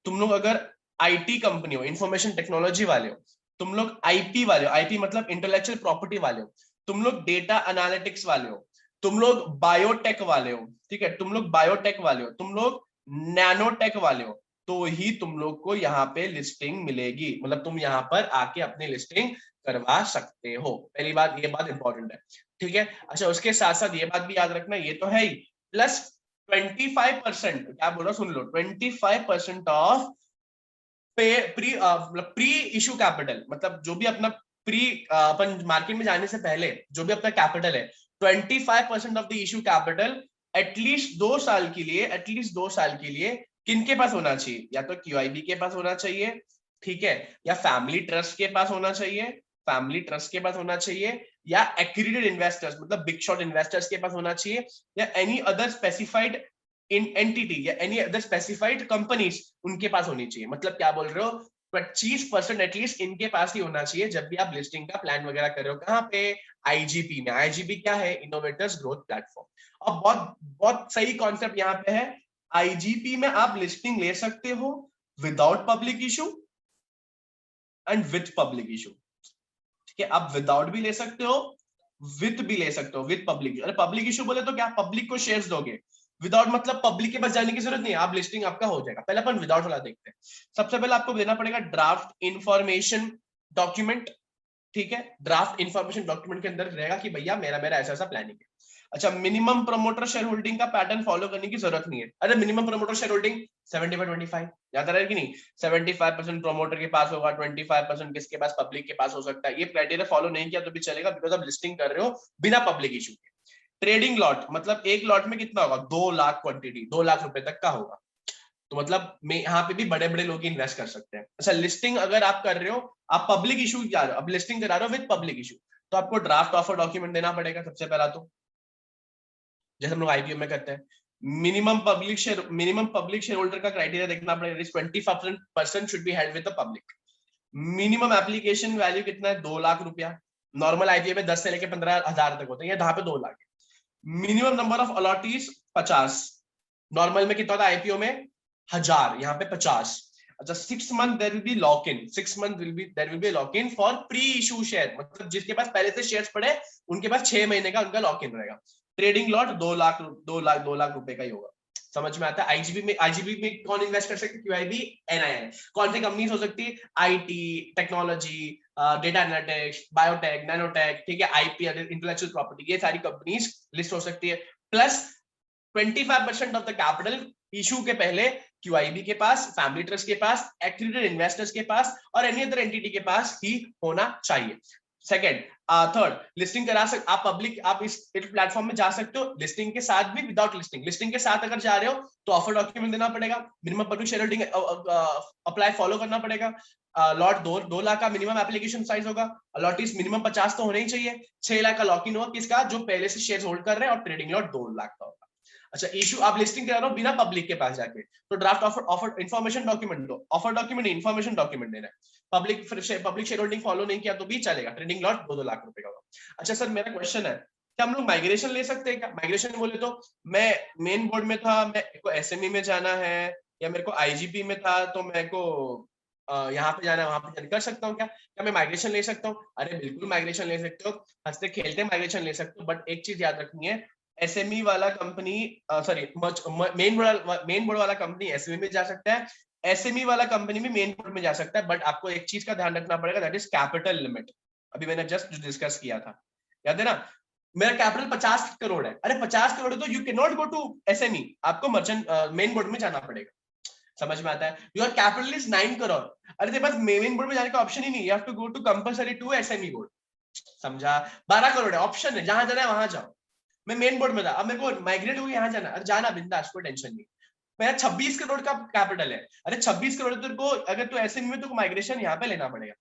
तुम लोग अगर आईटी कंपनी हो, इंफॉर्मेशन टेक्नोलॉजी वाले हो, तुम लोग आईपी वाले हो, आईपी मतलब इंटेलेक्चुअल प्रॉपर्टी वाले हो, तुम लोग डेटा एनालिटिक्स वाले हो, तुम लोग बायोटेक वाले हो, ठीक है, तुम लोग बायोटेक वाले हो, तुम लोग नैनोटेक वाले हो, तो ही तुम लोग को यहाँ पे लिस्टिंग मिलेगी। मतलब तुम यहाँ पर आके अपनी लिस्टिंग करवा सकते हो। पहली बात, ये बात इंपॉर्टेंट है, ठीक है। अच्छा, उसके साथ साथ ये बात भी याद रखना, ये तो है ही, प्लस 25%, क्या बोल रहा सुन लो, 25% ऑफ प्री इशू कैपिटल, मतलब जो भी अपना अपन मार्केट में जाने से पहले जो भी अपना कैपिटल है, 25% of the issue capital at least 2 साल के लिए किनके पास होना चाहिए? या तो क्यूआईबी के पास होना चाहिए, ठीक है, या फैमिली ट्रस्ट के पास होना चाहिए, या एक्रीडेड इन्वेस्टर्स मतलब बिग शॉट इन्वेस्टर्स के पास होना चाहिए, या any other specified in entity या एनी अदर स्पेसिफाइड कंपनीज उनके पास होनी चाहिए। मतलब क्या बोल रहे हो? 25% एटलीस्ट इनके पास ही होना चाहिए जब भी आप लिस्टिंग का प्लान वगैरह कर रहे हो। कहाँ पे? आईजीपी में। आईजीपी क्या है? Innovators growth platform. और बहुत बहुत सही कॉन्सेप्ट यहाँ पे है, आईजीपी में आप लिस्टिंग ले सकते हो without public issue and with public issue, ठीक है। आप विदाउट भी ले सकते हो, विथ भी ले सकते हो, विथ पब्लिक। अरे पब्लिक इशू बोले तो क्या? पब्लिक को शेयर्स दोगे। विदाउट मतलब पब्लिक के पास जाने की जरूरत नहीं है, आप लिस्टिंग आपका हो जाएगा। पहले अपन विदाउट वाला देखते हैं। सबसे पहले आपको देना पड़ेगा ड्राफ्ट इंफॉर्मेशन डॉक्यूमेंट, ठीक है। ड्राफ्ट इंफॉर्मेशन डॉक्यूमेंट के अंदर रहेगा कि भैया मेरा मेरा ऐसा ऐसा प्लानिंग है। अच्छा, मिनिमम प्रमोटर शेयर होल्डिंग का पैटर्न फॉलो करने की जरूरत नहीं है। अरे मिनिमम प्रमोटर शेयर होल्डिंग 75-25 याद रहा है कि नहीं? 75% प्रमोटर के पास होगा, 25% किसके पास? पब्लिक के पास हो सकता है। ये क्राइटेरिया फॉलो नहीं किया तो भी चलेगा, बिकॉज आप लिस्टिंग कर रहे हो बिना पब्लिक इशू के। ट्रेडिंग लॉट मतलब एक लॉट में कितना होगा? 2 लाख क्वांटिटी, 2 लाख रुपए तक का होगा। तो मतलब मैं यहाँ पे भी बड़े बड़े लोग इन्वेस्ट कर सकते हैं। अच्छा, लिस्टिंग अगर आप कर रहे हो, आप पब्लिक इशू जा रहे हो, अब लिस्टिंग करा रहे हो विद पब्लिक इशू, तो आपको ड्राफ्ट ऑफर डॉक्यूमेंट देना पड़ेगा सबसे पहला। तो जैसे हम लोग आईपीओ में करते हैं, मिनिमम पब्लिक शेयर होल्डर का क्राइटेरिया देखना पड़ेगा, 25% should be held with the public. Minimum application value कितना है? 2 लाख रुपया। नॉर्मल आईपीओ में 10 से लेकर 15,000 तक होते हैं, यहाँ पे 2 lakh. Minimum number of allottees 50। Normal में कितना होता है? आईपीओ में 1000, यहाँ पे 50। अच्छा, 6 month there will be lock in, 6 month there will be lock in for pre issue share, मतलब जिसके पास पहले से शेयर्स पड़े उनके पास 6 महीने का उनका लॉक इन रहेगा। ट्रेडिंग लॉट 2 लाख रुपए का ही होगा। समझ में आता है? आईजीबी में कौन इन्वेस्ट कर सकते हैं? QIB, NII. कौन सी कंपनीज हो सकती है? IT, technology, data analytics, biotech, nanotech, ठीक है, आईपी, इंटेलेक्चुअल प्रॉपर्टी, ये सारी कंपनीज लिस्ट हो सकती है। Plus 25% of the capital issue के पहले क्यूआईबी के पास, फैमिली ट्रस्ट के पास, एक्रीडेड इन्वेस्टर्स के पास और एनी अदर एंटिटी के पास ही होना चाहिए। सेकंड, थर्ड, लिस्टिंग करा सकते आप पब्लिक, आप इस प्लेटफॉर्म में जा सकते हो लिस्टिंग के साथ भी, विदाउट लिस्टिंग। लिस्टिंग के साथ अगर जा रहे हो तो ऑफर डॉक्यूमेंट देना पड़ेगा, minimum public share holding apply follow करना पड़ेगा। लॉट 2 लाख का मिनिमम एप्लीकेशन साइज होगा। लॉटीज मिनिमम 50 तो होने ही चाहिए। 6 लाख का लॉक इन होगा किसका? जो पहले से शेयर होल्ड कर रहे हैं, और ट्रेडिंग लॉट 2 लाख का होगा। अच्छा, इशू आप लिस्टिंग करा रहे हो बिना पब्लिक के पास जाके, तो ड्राफ्ट ऑफर इन्फॉर्मेशन डॉक्यूमेंट दो। ऑफर डॉक्यूमेंट, इन्फॉर्मेशन डॉक्यूमेंट देना है। पब्लिक शेयर होल्डिंग फॉलो नहीं किया तो भी चलेगा। ट्रेडिंग लॉट 2 लाख रुपए का होगा। अच्छा सर, मेरा क्वेश्चन है, क्या हम लोग माइग्रेशन ले सकते हैं क्या? माइग्रेशन बोले तो मैं मेन बोर्ड में था, मेरे को एसएमई में जाना है, या मेरे को आईजीपी में था तो मेरे को यहाँ पे जाना है, वहां पे जाना, कर सकता हूँ क्या? क्या मैं माइग्रेशन ले सकता हूँ? अरे बिल्कुल माइग्रेशन ले सकते हो, हंसते खेलते माइग्रेशन ले सकते हो। बट एक चीज याद रखनी है, एसएमई वाला कंपनी, सॉरी, मेन बोर्ड वाला कंपनी एसएमई में जा सकता है, एसएमई वाला कंपनी भी मेन बोर्ड में जा सकता है। बट आपको एक चीज का ध्यान रखना पड़ेगा, दैट इज कैपिटल लिमिट। अभी मैंने जस्ट डिस्कस किया था, याद है ना? मेरा कैपिटल 50 करोड़ है। अरे 50 करोड़ है तो you can not go to SME, आपको मर्चेंट मेन बोर्ड में जाना पड़ेगा। समझ में आता है? योर कैपिटल इज 9 करोड़, अरे तेरे पास मेन बोर्ड में जाने का ऑप्शन ही नहीं, you have to go to compulsory to SME board. समझा? 12 करोड़ है, ऑप्शन है, जहां जाना है वहां जाओ। मैं मेन बोर्ड में था, अब मेरे को माइग्रेट होकर यहाँ जाना, अरे जाना बिंदास, कोई टेंशन नहीं। मेरा 26 करोड़ का कैपिटल है, अरे 26 करोड़ तेरे को, अगर तू एसएमई में, तो माइग्रेशन यहाँ पे लेना पड़ेगा।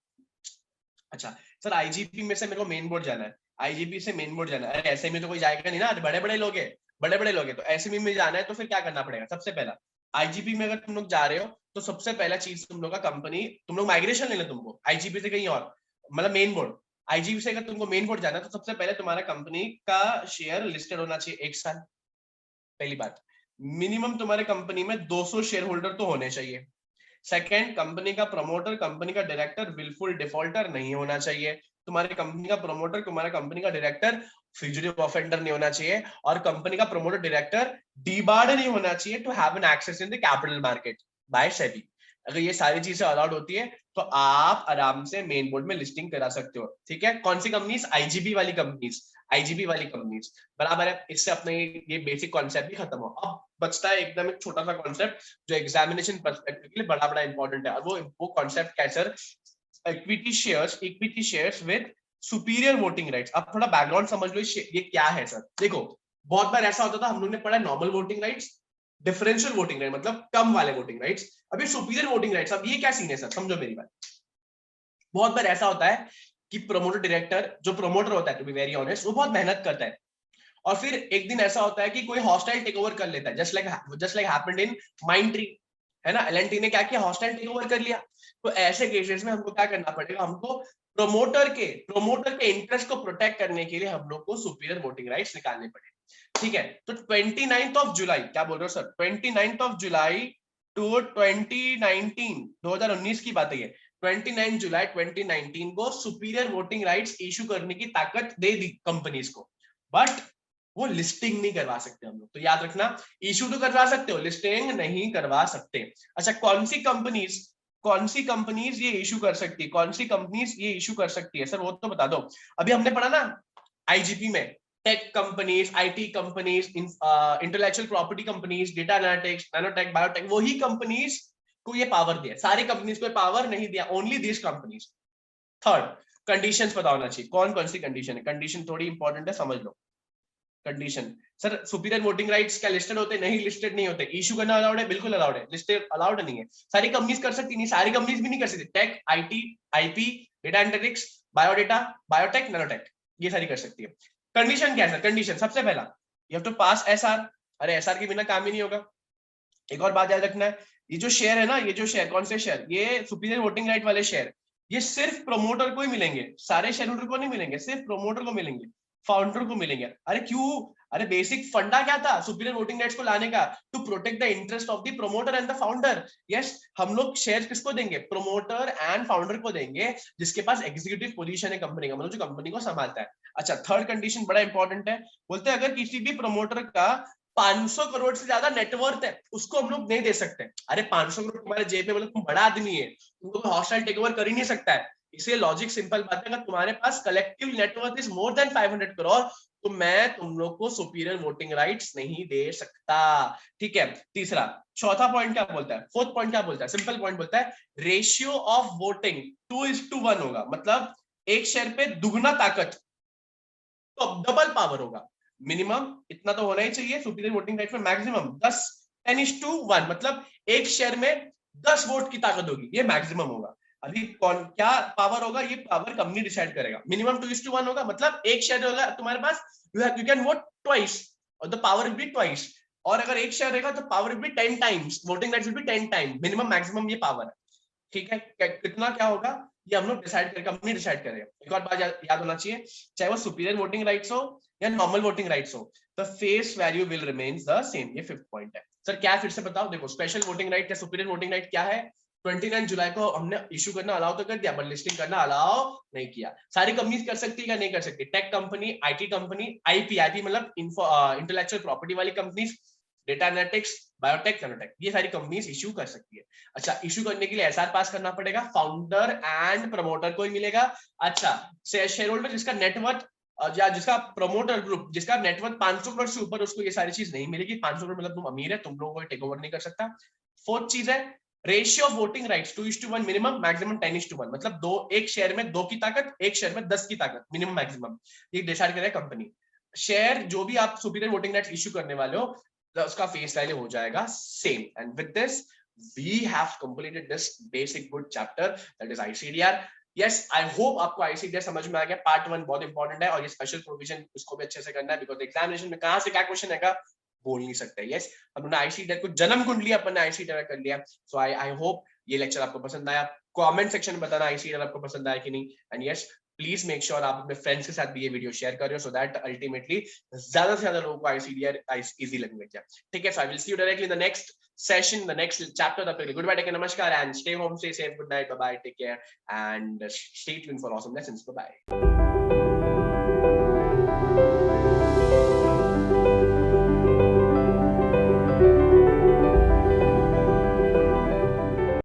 अच्छा सर आईजीपी में से मेरे को मेन बोर्ड जाना है, आईजीपी से मेन बोर्ड जाना है, अरे एसएमई तो कोई जाएगा नहीं ना, बड़े बड़े लोग हैं, बड़े बड़े लोग हैं, तो एसएमई में जाना है, तो फिर क्या करना पड़ेगा? सबसे पहला आईजीपी में अगर तुम लोग जा रहे हो तो सबसे पहला चीज तुम लोग का कंपनी, तुम लोग माइग्रेशन लेना तुमको आईजीपी से कहीं और, मतलब मेन बोर्ड। आईजीपी से अगर तुमको मेन बोर्ड जाना है तो सबसे पहले तुम्हारा कंपनी का शेयर लिस्टेड होना चाहिए 1 साल, पहली बात। मिनिमम तुम्हारे कंपनी में 200 शेयर होल्डर तो होने चाहिए। सेकंड, कंपनी का प्रमोटर, कंपनी का डायरेक्टर विलफुल डिफॉल्टर नहीं होना चाहिए। तुम्हारे कंपनी का प्रमोटर, तुम्हारा कंपनी का डायरेक्टर फ्यूजिटिव ऑफेंडर नहीं होना चाहिए, और कंपनी का प्रमोटर डायरेक्टर डीबार्ड नहीं होना चाहिए to have an access in the capital market by SEBI. अगर ये सारी चीजें अलाउड होती है तो आप आराम से मेन बोर्ड में लिस्टिंग करा सकते हो। ठीक है, कौन सी कंपनीज? आईजीबी वाली कंपनीज, आईजीबी वाली कंपनीज, बराबर है। इससे अपने ये बेसिक कॉन्सेप्ट भी खत्म हो। अब बचता है एकदम एक छोटा सा कॉन्सेप्ट जो एग्जामिनेशन पर्सपेक्टिव के लिए बड़ा बड़ा इंपॉर्टेंट है, और वो कॉन्सेप्ट क्या है sir? Equity shares with superior voting rights. अब थोड़ा बैकग्राउंड समझ लो, ये क्या है सर? देखो बहुत बार ऐसा होता था, हम लोग ने पढ़ा normal voting rights, differential voting right मतलब कम वाले वोटिंग राइट्स, अभी सुपीरियर वोटिंग राइट्स। अब ये क्या सीन है सर? समझो मेरी बात। बहुत बार ऐसा होता है कि प्रमोटर डायरेक्टर, जो प्रमोटर होता है टू बी वेरी ऑनेस्ट, वो बहुत मेहनत करता है, और फिर एक दिन ऐसा होता है कि कोई हॉस्टाइल टेक ओवर कर लेता है, just like happened in Mindtree, है ना? एलएनटी ने क्या किया? हॉस्टाइल टेक ओवर कर लिया। तो ऐसे केसेस में हमको क्या करना पड़ेगा? हमको प्रमोटर के इंटरेस्ट को प्रोटेक्ट करने के लिए हम लोग को सुपीरियर वोटिंग राइट्स निकालने पड़े। ठीक है, तो 29 ऑफ जुलाई, क्या बोल रहे हो सर? 29 ऑफ जुलाई टू 2019 की बात है ये। 29 जुलाई 2019 को सुपीरियर वोटिंग राइट्स इशू करने की ताकत दे दी कंपनीज को, बट वो लिस्टिंग नहीं करवा सकते हम लोग। तो याद रखना, इशू तो करवा सकते हो, लिस्टिंग नहीं करवा सकते। अच्छा, कौन सी कंपनीज ये इशू कर सकती है? कौन सी कंपनीज ये इशू कर सकती है सर, वो तो बता दो। अभी हमने पढ़ा ना आईजीपी में, tech companies, IT companies, intellectual property companies, data analytics, nanotech, biotech, वही कंपनीज को ये पावर दिया। सारी कंपनीज को पावर नहीं दिया, only this companies. Third, conditions पता होना चाहिए, कौन कौन सी कंडीशन है। कंडीशन थोड़ी इंपॉर्टेंट है, समझ लो। Condition sir, superior voting rights क्या लिस्टेड होते? नहीं, लिस्टेड नहीं होते। इशू करना अलाउड है? बिल्कुल अलाउड है। लिस्टेड अलाउड नहीं है। सारी कंपनीज कर सकती नहीं, सारी कंपनीज भी नहीं कर सकती। Tech, IT, IP, data analytics, biodata, biotech, nanotech, ये सारी कर सकती है। कंडीशन क्या है सर? कंडीशन सबसे पहला, you have to pass SR. अरे एसआर के बिना काम ही नहीं होगा। एक और बात याद रखना है, ये जो शेयर है ना, ये जो शेयर, कौन से शेयर? ये सुपीरियर वोटिंग राइट वाले शेयर, ये सिर्फ प्रमोटर को ही मिलेंगे, सारे शेयर होल्डर को नहीं मिलेंगे, सिर्फ प्रमोटर को मिलेंगे, फाउंडर को मिलेंगे। अरे क्यों? अरे बेसिक फंडा क्या था सुपीरियर वोटिंग राइट्स को लाने का? To protect the interest of the promoter and the founder. Yes, हम लोग शेयर किसको देंगे? प्रमोटर एंड फाउंडर को देंगे, जिसके पास एग्जीक्यूटिव पोजीशन है कंपनी का, मतलब जो कंपनी को संभालता है। अच्छा, थर्ड कंडीशन बड़ा इंपॉर्टेंट है, बोलते हैं अगर किसी भी प्रमोटर का 500 करोड़ से ज्यादा नेटवर्थ है, उसको हम लोग नहीं दे सकते। अरे 500 करोड़ तुम्हारे जेब में, मतलब तुम बड़ा आदमी है, तुमको तो हॉस्टाइल टेक ओवर कर ही नहीं सकता है। इसलिए लॉजिक सिंपल बात है, अगर तुम्हारे पास collective net worth is more than 500 crore, तो मैं तुम लोग को सुपीरियर वोटिंग राइट्स नहीं दे सकता। ठीक है, तीसरा। चौथा पॉइंट क्या बोलता है? फोर्थ पॉइंट क्या बोलता है? सिंपल पॉइंट बोलता है, रेशियो ऑफ वोटिंग 2:1 होगा, मतलब एक शेयर पे दुगना ताकत, तो डबल पावर होगा। मिनिमम इतना तो होना ही चाहिए सुपीरियर वोटिंग राइट में, मैक्सिमम 10:1, मतलब एक शेयर में 10 वोट की ताकत होगी, ये मैक्सिमम होगा। अभी कौन क्या पावर होगा, ये पावर कंपनी डिसाइड करेगा। मिनिमम 2:1 होगा, मतलब एक शेयर होगा तुम्हारे पास, यू कैन वोट ट्वाइस और the power will be twice. और अगर एक शेयर रहेगा तो power will be 10 times, voting right will be 10 time. Minimum maximum ये पावर है। ठीक है, कितना क्या होगा ये हम लोग डिसाइड करें, कंपनी डिसाइड करेगा। एक और बात याद होना चाहिए, चाहे वो सुपीरियर वोटिंग राइट्स हो या नॉर्मल वोटिंग राइट्स हो, the face value will remains the same. ये फिफ्थ पॉइंट है सर। क्या फिर से बताओ, देखो स्पेशल वोटिंग राइट या सुपीरियर वोटिंग राइट क्या है? 29 जुलाई को हमने इशू करना अलाउ तो कर दिया, बट लिस्टिंग करना अलाउ नहीं किया। सारी कंपनीज कर सकती है या नहीं कर सकती? Tech company, IT company, IP मतलब इंटेलेक्चुअल प्रॉपर्टी वाली companies, data analytics, biotech, nanotech, ये सारी कंपनीज इशू कर सकती है। अच्छा, इशू करने के लिए एसआर पास करना पड़ेगा, फाउंडर एंड प्रमोटर को ही मिलेगा। अच्छा, शेयर होल्डर जिसका नेटवर्थ या जिसका प्रमोटर ग्रुप जिसका नेटवर्थ 500 करोड़ से ऊपर, उसको ये सारी चीज नहीं मिलेगी। 500 करोड़ मतलब तुम अमीर है, तुम लोगों को टेक ओवर नहीं कर सकता। फोर्थ चीज है, ratio of voting rights 2:1 minimum, maximum 10:1, मतलब एक शेयर में 2 की ताकत, एक शेयर में 10 की ताकत, मिनिमम मैक्सिमम, ये डिसाइड करेगा कंपनी। शेयर जो भी आप सुपीरियर वोटिंग राइट्स इशू करने वाले हो, उसका फेस वैल्यू हो जाएगा same. And with this we have completed this basic good chapter that is ICDR. Yes, I hope आपको आईसीडीआर समझ में आ गया। पार्ट 1 बहुत इंपॉर्टेंट है और ये स्पेशल प्रोविजन उसको भी अच्छे से करना है, बिकॉज एग्जामिनेशन में कहां से क्या क्वेश्चन आएगा बोल नहीं सकते। यस, हमने आईसीडीआर को जन्म कुंडली अपन ने आईसीडीआर कर लिया। सो आई होप ये लेक्चर आपको पसंद आया। कमेंट सेक्शन में बताना आईसीडीआर आपको पसंद आया कि नहीं। And yes, please make sure आप अपने फ्रेंड्स के साथ भी ये वीडियो शेयर करो, सो दैट अल्टीमेटली ज्यादा से ज्यादा लोगों को आईसीडीआर इजी लगने लग जाए। ठीक है, so I will see you directly in the next session, the next chapter. Good bye, take care, namaskar, and stay home, stay safe, good night, bye bye, take care, and stay tuned for awesome lessons. Bye bye.